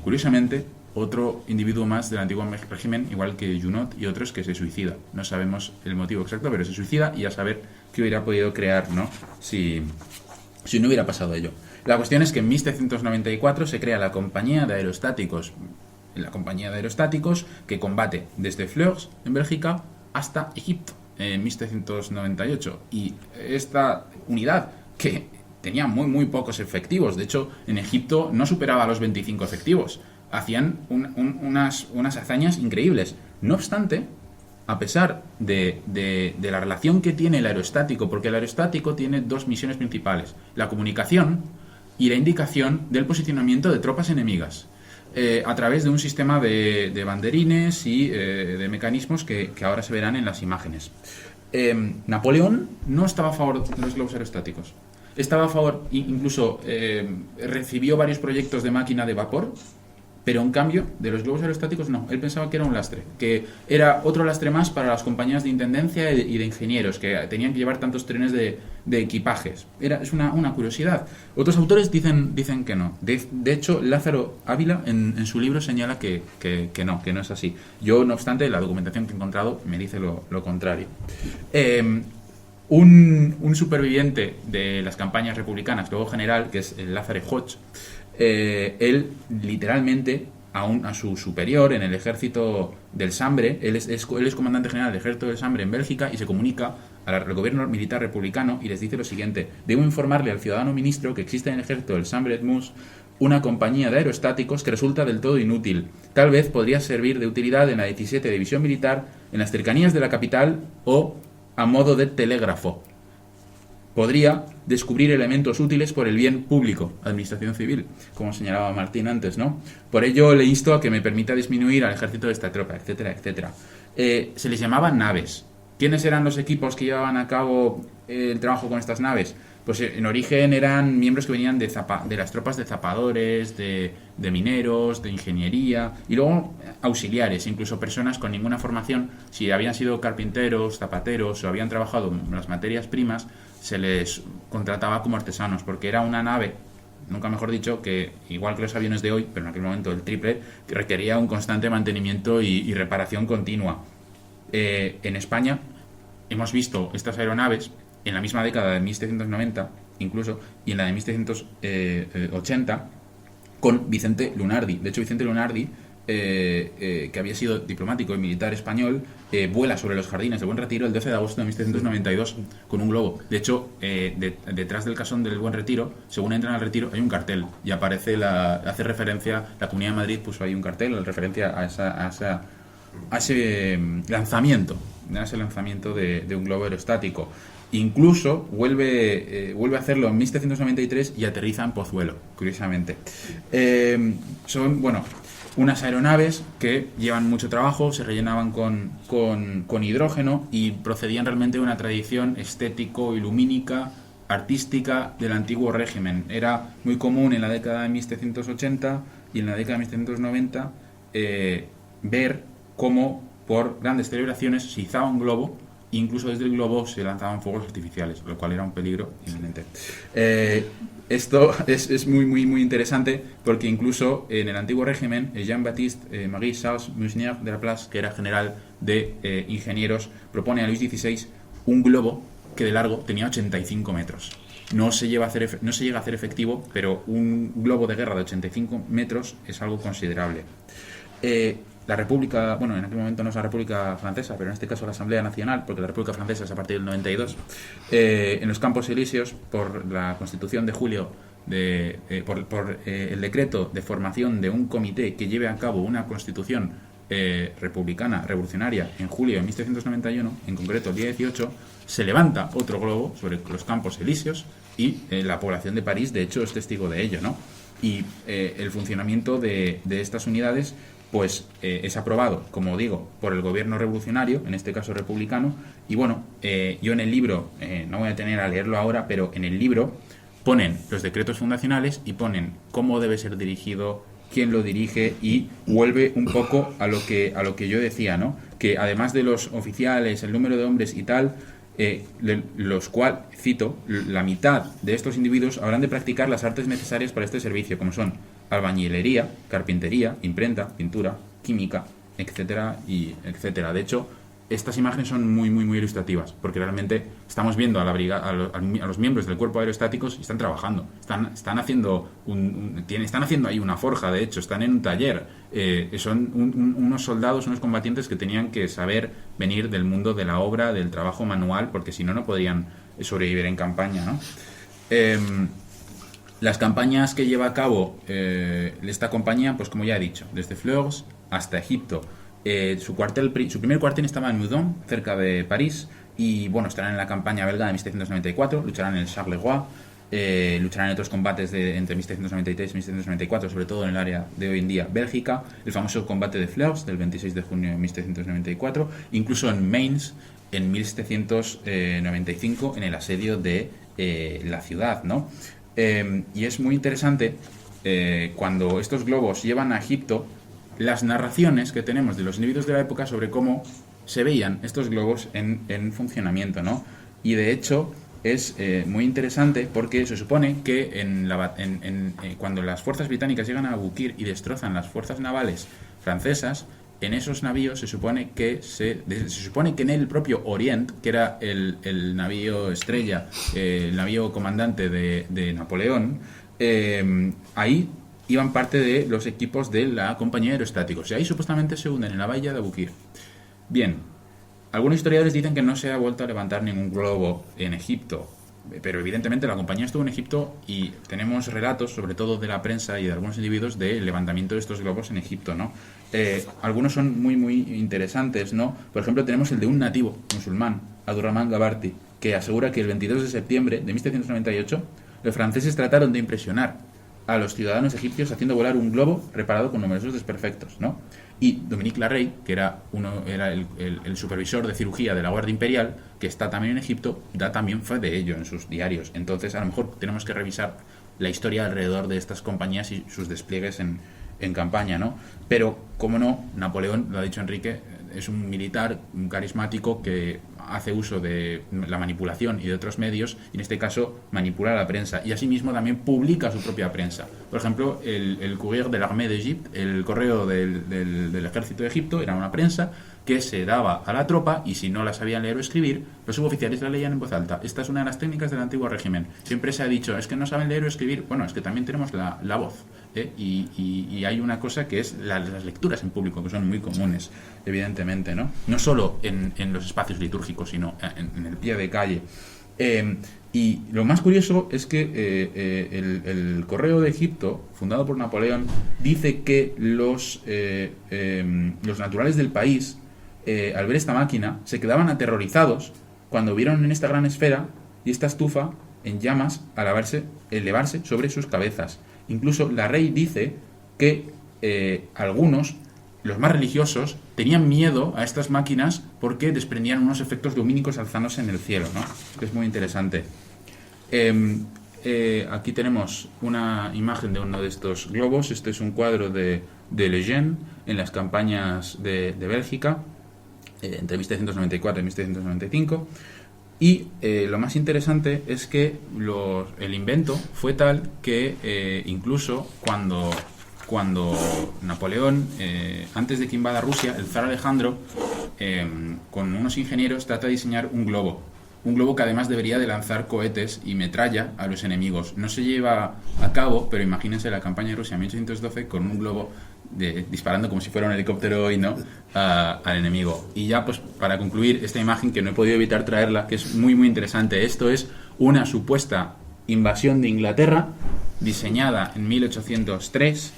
curiosamente, otro individuo más del antiguo régimen, igual que Junot y otros, que se suicida. No sabemos el motivo exacto, pero se suicida, y a saber qué hubiera podido crear, ¿no? Si no hubiera pasado ello. La cuestión es que en 1794 se crea la compañía de aerostáticos. La compañía de aerostáticos que combate desde Fleurs, en Bélgica, hasta Egipto, en 1798, y esta unidad, que tenía muy muy pocos efectivos, de hecho en Egipto no superaba los 25 efectivos, hacían unas hazañas increíbles. No obstante, a pesar de la relación que tiene el aerostático, porque el aerostático tiene dos misiones principales: la comunicación y la indicación del posicionamiento de tropas enemigas, a través de un sistema de banderines y de mecanismos que ahora se verán en las imágenes. Napoleón no estaba a favor de los globos aerostáticos. Estaba a favor, incluso recibió varios proyectos de máquina de vapor, Pero en cambio, de los globos aerostáticos no. Él pensaba que era un lastre, que era otro lastre más para las compañías de intendencia y de ingenieros, que tenían que llevar tantos trenes de equipajes. Es una curiosidad. Otros autores dicen que no. De hecho, Lázaro Ávila en su libro señala que no es así. Yo, no obstante, la documentación que he encontrado me dice lo contrario. Un superviviente de las campañas republicanas, luego general, que es el Lázaro Hodge, él literalmente a su superior en el ejército del Sambre, él es comandante general del ejército del Sambre en Bélgica, y se comunica al gobierno militar republicano y les dice lo siguiente: debo informarle al ciudadano ministro que existe en el ejército del Sambre-et-Meuse una compañía de aerostáticos que resulta del todo inútil. Tal vez podría servir de utilidad en la 17 División Militar en las cercanías de la capital o a modo de telégrafo. Podría descubrir elementos útiles por el bien público, administración civil, como señalaba Martín antes, ¿no? Por ello le insto a que me permita disminuir al ejército de esta tropa, etcétera, etcétera. Se les llamaban naves. ¿Quiénes eran los equipos que llevaban a cabo el trabajo con estas naves? Pues en origen eran miembros que venían de las tropas de zapadores, de mineros, de ingeniería, y luego auxiliares, incluso personas con ninguna formación. Si habían sido carpinteros, zapateros o habían trabajado en las materias primas, se les contrataba como artesanos, porque era una nave, nunca mejor dicho, que igual que los aviones de hoy, pero en aquel momento el triple, que requería un constante mantenimiento y reparación continua. En España hemos visto estas aeronaves en la misma década de 1790 incluso, y en la de 1780 con Vicente Lunardi. De hecho, Vicente Lunardi, que había sido diplomático y militar español, vuela sobre los jardines del Buen Retiro el 12 de agosto de 1792 con un globo. De hecho, detrás del casón del Buen Retiro, según entran al retiro, hay un cartel y hace referencia, la Comunidad de Madrid puso ahí un cartel en referencia a ese lanzamiento de un globo aerostático. Incluso vuelve a hacerlo en 1793 y aterriza en Pozuelo, curiosamente. Son unas aeronaves que llevan mucho trabajo, se rellenaban con hidrógeno y procedían realmente de una tradición estético y lumínica, artística del antiguo régimen. Era muy común en la década de 1780 y en la década de 1790 ver cómo por grandes celebraciones se izaba un globo. Incluso desde el globo se lanzaban fuegos artificiales, lo cual era un peligro inminente. Esto es muy, muy, muy interesante, porque incluso en el antiguo régimen, Jean-Baptiste Marie Charles Musnier de la Place, que era general de ingenieros, propone a Luis XVI un globo que de largo tenía 85 metros. No se llega a hacer efectivo, pero un globo de guerra de 85 metros es algo considerable. La República, en aquel momento no es la República Francesa, pero en este caso la Asamblea Nacional, porque la República Francesa es a partir del 92, en los Campos Elíseos, por la Constitución de julio, por el decreto de formación de un comité que lleve a cabo una constitución republicana, revolucionaria, en julio de 1791, en concreto el día 18, se levanta otro globo sobre los Campos Elíseos y la población de París, de hecho, es testigo de ello, ¿no? Y el funcionamiento de estas unidades pues es aprobado, como digo, por el gobierno revolucionario, en este caso republicano, y yo en el libro, no voy a tener a leerlo ahora, pero en el libro ponen los decretos fundacionales y ponen cómo debe ser dirigido, quién lo dirige, y vuelve un poco a lo que yo decía, ¿no? Que además de los oficiales, el número de hombres y tal, los cuales, cito, la mitad de estos individuos habrán de practicar las artes necesarias para este servicio, como son albañilería, carpintería, imprenta, pintura, química, etcétera, y etcétera. De hecho, estas imágenes son muy, muy, muy ilustrativas, porque realmente estamos viendo a los miembros del cuerpo aerostáticos y están trabajando, están haciendo ahí una forja. De hecho, están en un taller. Son unos soldados, unos combatientes que tenían que saber venir del mundo de la obra, del trabajo manual, porque si no, no podrían sobrevivir en campaña, ¿no? Las campañas que lleva a cabo esta compañía, pues como ya he dicho, desde Fleurs hasta Egipto. Su primer cuartel estaba en Meudon, cerca de París, y estarán en la campaña belga de 1794, lucharán en el Charleroi, lucharán en otros combates entre 1793 y 1794, sobre todo en el área de hoy en día Bélgica, el famoso combate de Fleurs del 26 de junio de 1794, incluso en Mainz en 1795 en el asedio de la ciudad, ¿no? Y es muy interesante cuando estos globos llevan a Egipto, las narraciones que tenemos de los individuos de la época sobre cómo se veían estos globos en funcionamiento, ¿no? Y de hecho es muy interesante porque se supone que cuando las fuerzas británicas llegan a Bukir y destrozan las fuerzas navales francesas, en esos navíos se supone que en el propio Orient, que era el navío estrella, el navío comandante de Napoleón, ahí iban parte de los equipos de la compañía de aerostáticos, y ahí supuestamente se hunden en la bahía de Bukir. Bien, algunos historiadores dicen que no se ha vuelto a levantar ningún globo en Egipto, pero evidentemente la compañía estuvo en Egipto y tenemos relatos, sobre todo de la prensa y de algunos individuos, del levantamiento de estos globos en Egipto, ¿no? Algunos son muy, muy interesantes, ¿no? Por ejemplo, tenemos el de un nativo musulmán, Abdurrahman Gabarty, que asegura que el 22 de septiembre de 1798 los franceses trataron de impresionar a los ciudadanos egipcios haciendo volar un globo reparado con numerosos desperfectos, ¿no? Y Dominique Larrey, que era el supervisor de cirugía de la Guardia Imperial, que está también en Egipto, da también fe de ello en sus diarios. Entonces, a lo mejor tenemos que revisar la historia alrededor de estas compañías y sus despliegues en campaña, ¿no? Pero, como no, Napoleón, lo ha dicho Enrique, es un militar carismático que hace uso de la manipulación y de otros medios, y en este caso manipula a la prensa, y asimismo también publica su propia prensa. Por ejemplo, el Courrier de l'Armée d'Égypte, el correo del ejército de Egipto, era una prensa que se daba a la tropa, y si no la sabían leer o escribir, los suboficiales la leían en voz alta. Esta es una de las técnicas del antiguo régimen. Siempre se ha dicho, es que no saben leer o escribir. Bueno, es que también tenemos la voz, ¿eh? Y hay una cosa que es las lecturas en público, que son muy comunes, evidentemente, ¿no? No solo en los espacios litúrgicos, sino en el pie de calle. Y lo más curioso es que el Correo de Egipto, fundado por Napoleón, dice que los naturales del país, al ver esta máquina, se quedaban aterrorizados cuando vieron en esta gran esfera y esta estufa en llamas elevarse sobre sus cabezas. Incluso Larrey dice que algunos, los más religiosos, tenían miedo a estas máquinas porque desprendían unos efectos lumínicos alzándose en el cielo, ¿no? Es muy interesante. Aquí tenemos una imagen de uno de estos globos. Este es un cuadro de Lejeune en las campañas de Bélgica, entre 1794 y 1795. Y lo más interesante es que el invento fue tal que incluso cuando Napoleón, antes de que invada Rusia, el zar Alejandro, con unos ingenieros, trata de diseñar un globo que además debería de lanzar cohetes y metralla a los enemigos. No se lleva a cabo, pero imagínense la campaña de Rusia en 1812 con un globo disparando como si fuera un helicóptero hoy, ¿no?, al enemigo. Y ya, pues, para concluir esta imagen, que no he podido evitar traerla, que es muy muy interesante. Esto es una supuesta invasión de Inglaterra diseñada en 1803,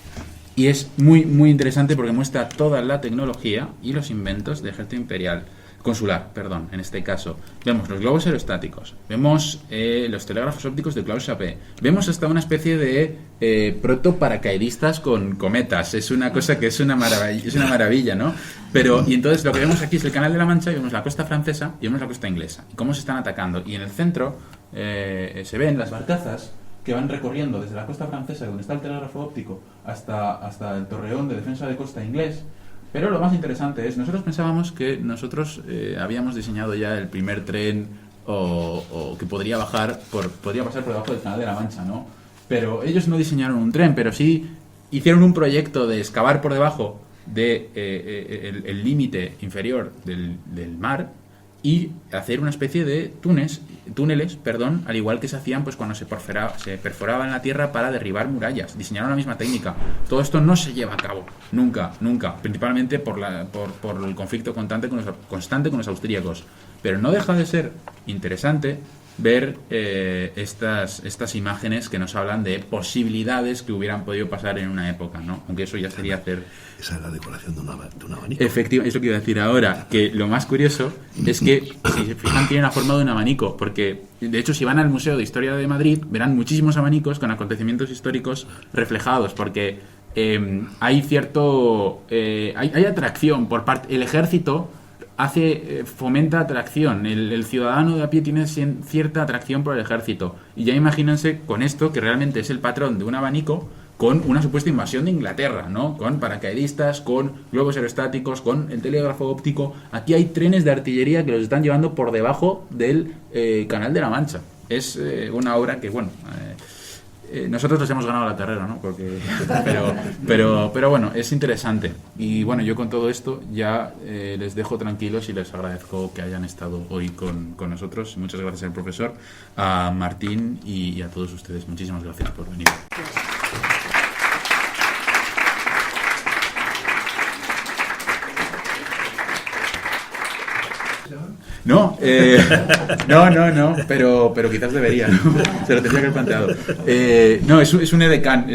y es muy muy interesante porque muestra toda la tecnología y los inventos del ejército imperial consular, en este caso. Vemos los globos aerostáticos, vemos los telégrafos ópticos de Claude Chappé, vemos hasta una especie de proto-paracaidistas con cometas. Es una cosa que es una maravilla, ¿no? Y entonces lo que vemos aquí es el Canal de la Mancha, y vemos la costa francesa y vemos la costa inglesa, y cómo se están atacando. Y en el centro se ven las barcazas que van recorriendo desde la costa francesa, donde está el telégrafo óptico, hasta el torreón de defensa de costa inglés. Pero lo más interesante es, nosotros pensábamos que nosotros habíamos diseñado ya el primer tren o que podría pasar por debajo del Canal de la Mancha, ¿no? Pero ellos no diseñaron un tren, pero sí hicieron un proyecto de excavar por debajo de el límite inferior del mar y hacer una especie de túneles, al igual que se hacían pues cuando se perforaba en la tierra para derribar murallas. Diseñaron la misma técnica. Todo esto no se lleva a cabo, nunca, principalmente por el conflicto constante con los austríacos. Pero no deja de ser interesante ver estas imágenes que nos hablan de posibilidades que hubieran podido pasar en una época, ¿no? Aunque eso ya sería hacer... Esa es la decoración de un abanico. Efectivamente, eso quiero decir ahora, que lo más curioso es que, si se fijan, tiene la forma de un abanico, porque, de hecho, si van al Museo de Historia de Madrid, verán muchísimos abanicos con acontecimientos históricos reflejados, porque hay atracción por parte... El ejército fomenta atracción, el ciudadano de a pie tiene cierta atracción por el ejército, y ya imagínense con esto, que realmente es el patrón de un abanico, con una supuesta invasión de Inglaterra, ¿no? Con paracaidistas, con globos aerostáticos, con el telégrafo óptico. Aquí hay trenes de artillería que los están llevando por debajo del Canal de la Mancha. Es una obra que, bueno, nosotros les hemos ganado la carrera, ¿no? Pero bueno, es interesante. Y bueno, yo con todo esto ya les dejo tranquilos y les agradezco que hayan estado hoy con nosotros. Muchas gracias al profesor, a Martín y a todos ustedes. Muchísimas gracias por venir. No, no, pero quizás debería, ¿no? Se lo tendría que haber planteado. No, es un edecán,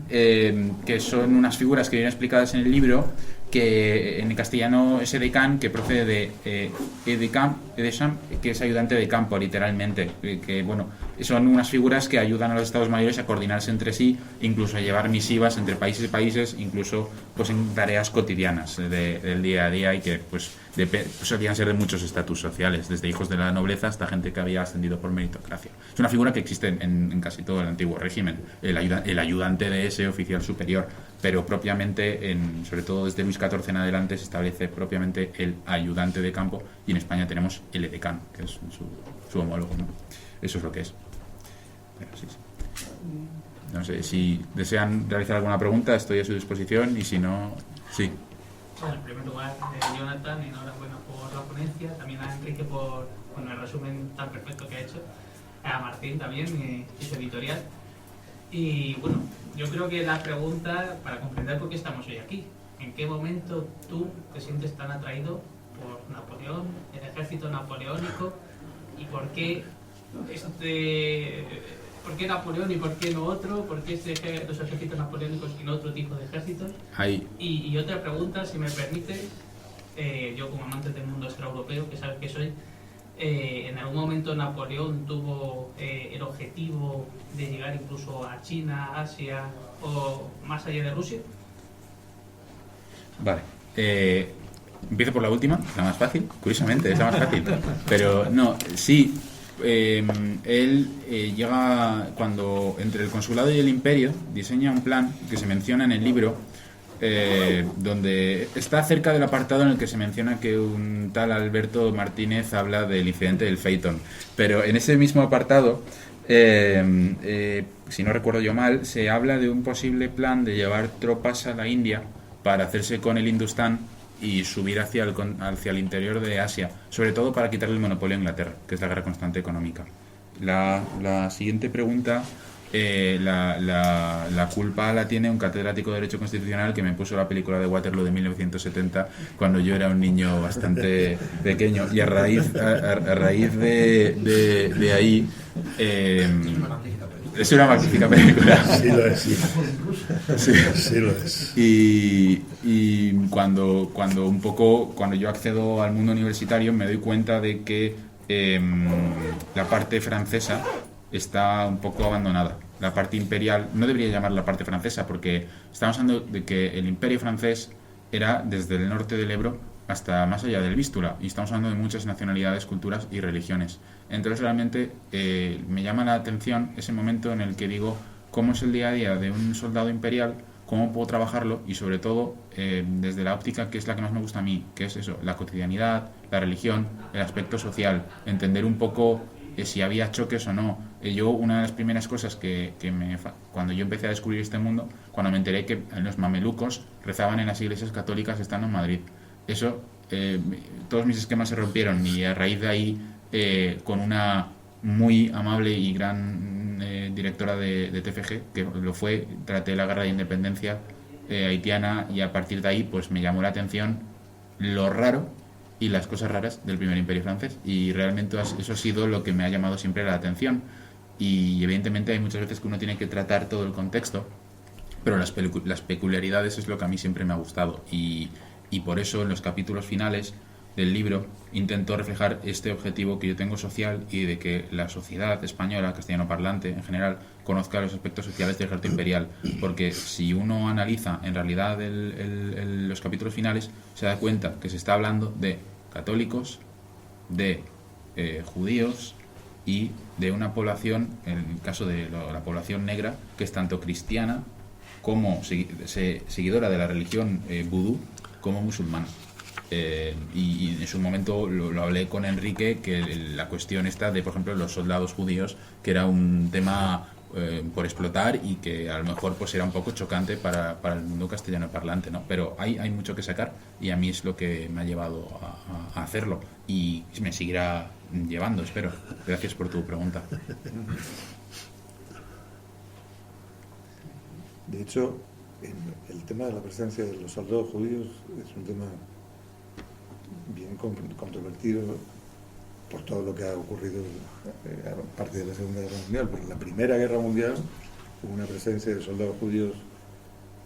que son unas figuras que vienen explicadas en el libro, que en castellano es edecán, que procede de edecam, que es ayudante de campo, literalmente, que bueno, son unas figuras que ayudan a los estados mayores a coordinarse entre sí, incluso a llevar misivas entre países y países, incluso pues en tareas cotidianas del día a día, y que pues solían ser de muchos estatus sociales, desde hijos de la nobleza hasta gente que había ascendido por meritocracia. Es una figura que existe en casi todo el antiguo régimen, el ayudante de ese oficial superior, pero propiamente, sobre todo desde Luis XIV en adelante, se establece propiamente el ayudante de campo, y en España tenemos el edecán, que es su homólogo, ¿no? Eso es lo que es. Pero sí. No sé, si desean realizar alguna pregunta, estoy a su disposición, y si no, sí. Bueno, en primer lugar, Jonathan, enhorabuena por la ponencia, también a Enrique por el resumen tan perfecto que ha hecho, a Martín también y su editorial. Y bueno, yo creo que la pregunta, para comprender por qué estamos hoy aquí, ¿en qué momento tú te sientes tan atraído por Napoleón, el ejército napoleónico, y por qué Napoleón y por qué no otro? ¿Por qué los ejércitos napoleónicos y no otro tipo de ejércitos? Y otra pregunta, si me permite, yo como amante del mundo extraeuropeo, que sabes que soy, ¿en algún momento Napoleón tuvo el objetivo de llegar incluso a China, Asia o más allá de Rusia? Vale. Empiezo por la última, la más fácil, curiosamente, es la más fácil. Pero no, sí. Él llega cuando entre el consulado y el imperio, diseña un plan que se menciona en el libro, donde está cerca del apartado en el que se menciona que un tal Alberto Martínez habla del incidente del Phaeton, pero en ese mismo apartado, si no recuerdo yo mal, se habla de un posible plan de llevar tropas a la India para hacerse con el Hindustán y subir hacia el interior de Asia, sobre todo para quitarle el monopolio a Inglaterra, que es la guerra constante económica. La siguiente pregunta, la culpa la tiene un catedrático de Derecho Constitucional que me puso la película de Waterloo de 1970 cuando yo era un niño bastante pequeño, y a raíz de ahí... es una magnífica película. Sí lo es, sí. Sí lo es. Y cuando yo accedo al mundo universitario me doy cuenta de que la parte francesa está un poco abandonada. La parte imperial, no debería llamar la parte francesa, porque estamos hablando de que el imperio francés era desde el norte del Ebro hasta más allá del Vístula, y estamos hablando de muchas nacionalidades, culturas y religiones. Entonces realmente me llama la atención ese momento en el que digo, ¿cómo es el día a día de un soldado imperial? ¿Cómo puedo trabajarlo? Y sobre todo desde la óptica que es la que más me gusta a mí, que es eso, la cotidianidad, la religión, el aspecto social, entender un poco si había choques o no. Yo, una de las primeras cosas cuando yo empecé a descubrir este mundo, cuando me enteré que los mamelucos rezaban en las iglesias católicas estando en Madrid. Eso, todos mis esquemas se rompieron, y a raíz de ahí, con una muy amable y gran directora de TFG, que lo fue, traté la guerra de independencia haitiana, y a partir de ahí pues me llamó la atención lo raro y las cosas raras del primer imperio francés, y realmente eso ha sido lo que me ha llamado siempre la atención. Y evidentemente hay muchas veces que uno tiene que tratar todo el contexto, pero las peculiaridades es lo que a mí siempre me ha gustado, y por eso en los capítulos finales del libro intento reflejar este objetivo que yo tengo social, y de que la sociedad española, castellano parlante en general, conozca los aspectos sociales del ejército imperial, porque si uno analiza en realidad los capítulos finales, se da cuenta que se está hablando de católicos, de judíos, y de una población, en el caso de la población negra, que es tanto cristiana como seguidora de la religión vudú como musulmana. Y en su momento lo hablé con Enrique, que la cuestión está de, por ejemplo, los soldados judíos, que era un tema por explotar y que a lo mejor pues era un poco chocante para el mundo castellano parlante, ¿no? Pero hay mucho que sacar y a mí es lo que me ha llevado a hacerlo y me seguirá llevando, espero. Gracias por tu pregunta. De hecho, el tema de la presencia de los soldados judíos es un tema bien controvertido por todo lo que ha ocurrido a partir de la Segunda Guerra Mundial. Pero en la Primera Guerra Mundial hubo una presencia de soldados judíos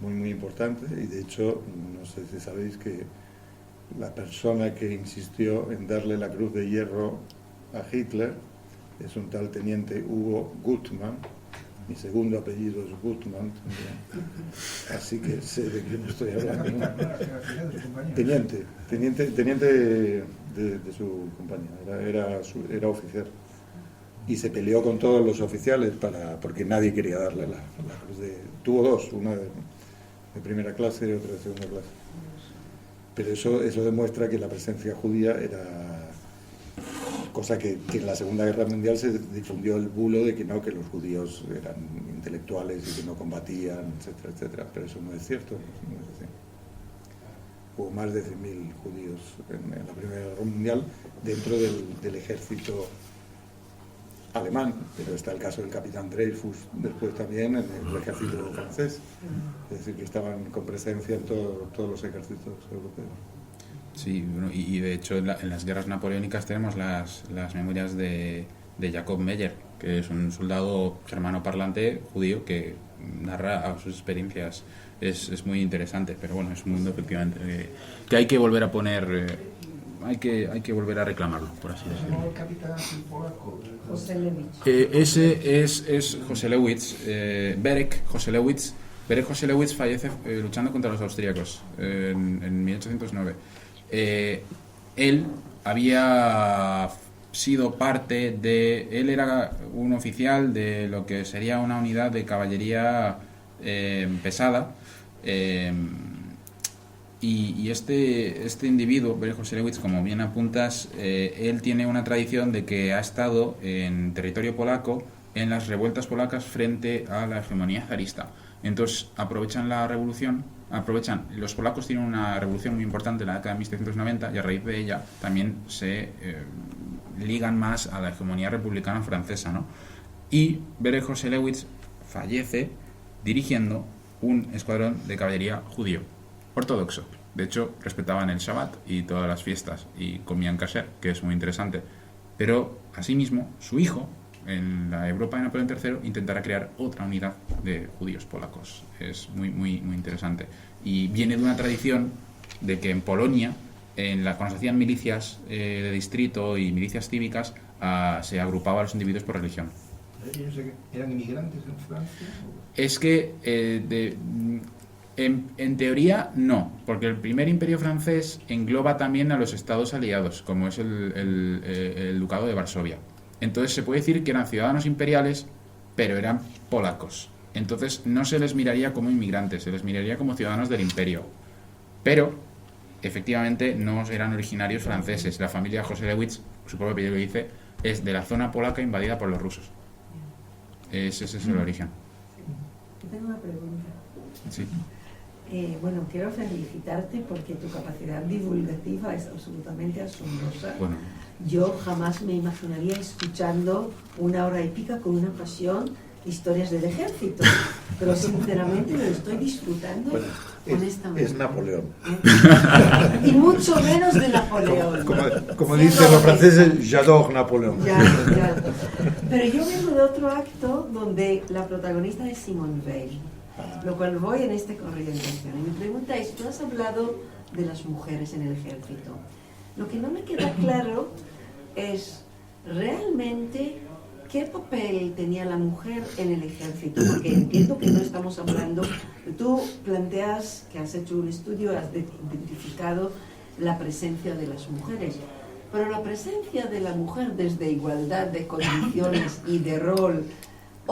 muy importante, y de hecho, no sé si sabéis que la persona que insistió en darle la Cruz de Hierro a Hitler es un tal teniente Hugo Gutmann. Mi segundo apellido es Gutmann también, así que sé de quién estoy hablando, ¿no? Teniente de su compañía, era oficial, y se peleó con todos los oficiales porque nadie quería darle la cruz tuvo dos, una de primera clase y otra de segunda clase. Pero eso demuestra que la presencia judía era cosa que en la Segunda Guerra Mundial se difundió el bulo de que los judíos eran intelectuales y que no combatían, etcétera, etcétera. Pero eso no es cierto, no es así. Hubo más de 100.000 judíos en la Primera Guerra Mundial dentro del ejército alemán, pero está el caso del capitán Dreyfus después también en el ejército francés. Es decir, que estaban con presencia en todos los ejércitos europeos. Sí, bueno, y de hecho en las guerras napoleónicas tenemos las memorias de Jacob Meyer, que es un soldado germano parlante judío que narra sus experiencias. Es muy interesante, pero bueno, es un mundo efectivamente que hay que volver a poner, hay que volver a reclamarlo, por así decirlo. ¿El capitán polaco? José Lewicz. Ese es José Lewicz, Berek José Lewicz. Berek José Lewicz fallece luchando contra los austríacos en 1809. Él había sido parte él era un oficial de lo que sería una unidad de caballería pesada, y este individuo, José Lewicz, como bien apuntas, él tiene una tradición de que ha estado en territorio polaco en las revueltas polacas frente a la hegemonía zarista. Entonces aprovechan la revolución, los polacos tienen una revolución muy importante en la década de 1790 y a raíz de ella también se ligan más a la hegemonía republicana francesa, ¿no? Y Berek José Lewicz fallece dirigiendo un escuadrón de caballería judío, ortodoxo. De hecho, respetaban el Shabbat y todas las fiestas y comían kasher, que es muy interesante. Pero, asimismo, su hijo, en la Europa de Napoleón III, intentará crear otra unidad de judíos polacos. Es muy interesante. Y viene de una tradición de que en Polonia, cuando se hacían milicias de distrito y milicias cívicas, se agrupaba a los individuos por religión. ¿Ellos eran inmigrantes en Francia? Es que, en teoría, no, porque el primer imperio francés engloba también a los estados aliados, como es el Ducado de Varsovia. Entonces se puede decir que eran ciudadanos imperiales, pero eran polacos. Entonces no se les miraría como inmigrantes, se les miraría como ciudadanos del imperio. Pero, efectivamente, no eran originarios franceses. La familia José Lewicz, su propio apellido lo dice, es de la zona polaca invadida por los rusos. Ese es el origen. Tengo una pregunta. Sí. Bueno, quiero felicitarte porque tu capacidad divulgativa es absolutamente asombrosa. Bueno. Yo jamás me imaginaría escuchando 1 hora y pica con una pasión historias del ejército, pero sinceramente lo estoy disfrutando honestamente. Es Napoleón. Y mucho menos de Napoleón. Como dicen los franceses, j'adore Napoleón. Ya. Pero yo vengo de otro acto donde la protagonista es Simone Weil, lo cual voy en esta orientación. Y mi pregunta es, tú has hablado de las mujeres en el ejército. Lo que no me queda claro es realmente qué papel tenía la mujer en el ejército, porque entiendo que no estamos hablando, tú planteas que has hecho un estudio, has identificado la presencia de las mujeres, pero la presencia de la mujer desde igualdad de condiciones y de rol,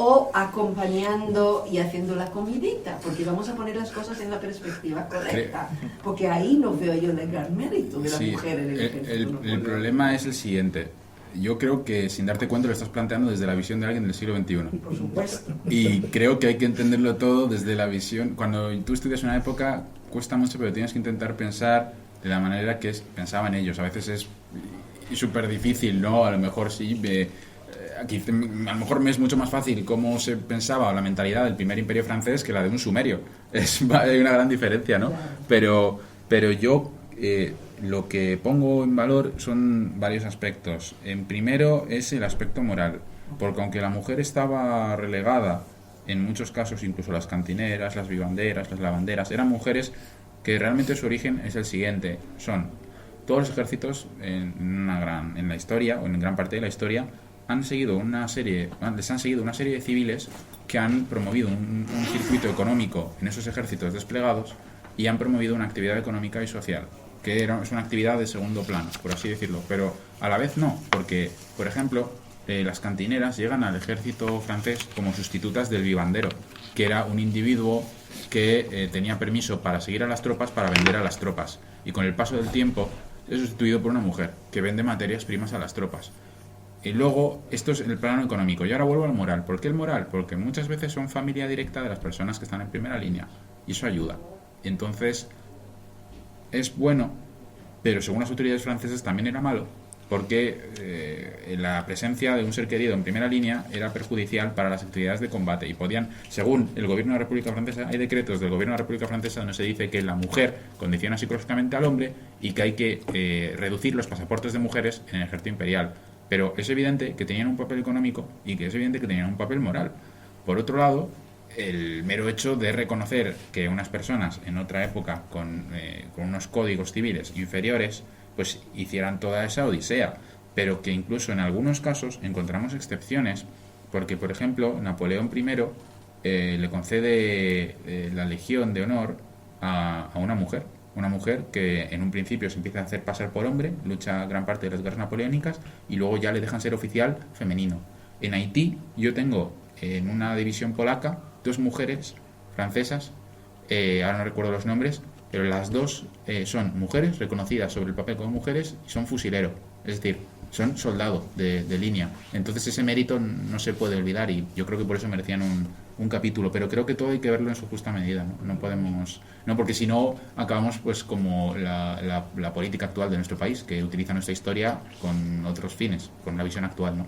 o acompañando y haciendo la comidita, porque vamos a poner las cosas en la perspectiva correcta, porque ahí no veo yo el gran mérito de la mujer en el ejército. El problema es el siguiente. Yo creo que sin darte cuenta lo estás planteando desde la visión de alguien del siglo XXI. Por supuesto. Y creo que hay que entenderlo todo desde la visión. Cuando tú estudias una época cuesta mucho, pero tienes que intentar pensar de la manera que pensaban ellos. A veces es súper difícil, ¿no? A lo mejor sí. Aquí a lo mejor me es mucho más fácil cómo se pensaba la mentalidad del primer imperio francés que la de un sumerio. Hay una gran diferencia, ¿no? Pero yo lo que pongo en valor son varios aspectos. En primero es el aspecto moral, porque aunque la mujer estaba relegada, en muchos casos incluso las cantineras, las vivanderas, las lavanderas, eran mujeres que realmente su origen es el siguiente. Son todos los ejércitos en la historia, o en gran parte de la historia, les han seguido una serie de civiles que han promovido un circuito económico en esos ejércitos desplegados y han promovido una actividad económica y social, que es una actividad de segundo plano, por así decirlo, pero a la vez no, porque, por ejemplo, las cantineras llegan al ejército francés como sustitutas del vivandero, que era un individuo que tenía permiso para seguir a las tropas, para vender a las tropas, y con el paso del tiempo es sustituido por una mujer que vende materias primas a las tropas. Y luego, esto es el plano económico. Y ahora vuelvo al moral. ¿Por qué el moral? Porque muchas veces son familia directa de las personas que están en primera línea. Y eso ayuda. Entonces, es bueno, pero según las autoridades francesas también era malo, porque la presencia de un ser querido en primera línea era perjudicial para las actividades de combate. Y podían, según el gobierno de la República Francesa, hay decretos del gobierno de la República Francesa donde se dice que la mujer condiciona psicológicamente al hombre y que hay que reducir los pasaportes de mujeres en el ejército imperial. Pero es evidente que tenían un papel económico y que es evidente que tenían un papel moral. Por otro lado, el mero hecho de reconocer que unas personas en otra época con unos códigos civiles inferiores pues hicieran toda esa odisea, pero que incluso en algunos casos encontramos excepciones, porque por ejemplo Napoleón I le concede la Legión de Honor a una mujer que en un principio se empieza a hacer pasar por hombre, lucha gran parte de las guerras napoleónicas y luego ya le dejan ser oficial femenino. En Haití yo tengo en una división polaca 2 mujeres francesas, ahora no recuerdo los nombres, pero las 2 son mujeres reconocidas sobre el papel como mujeres y son fusilero, es decir, son soldados de línea. Entonces ese mérito no se puede olvidar y yo creo que por eso merecían un capítulo, pero creo que todo hay que verlo en su justa medida, no podemos, porque si no acabamos pues como la política actual de nuestro país, que utiliza nuestra historia con otros fines, con la visión actual, ¿no?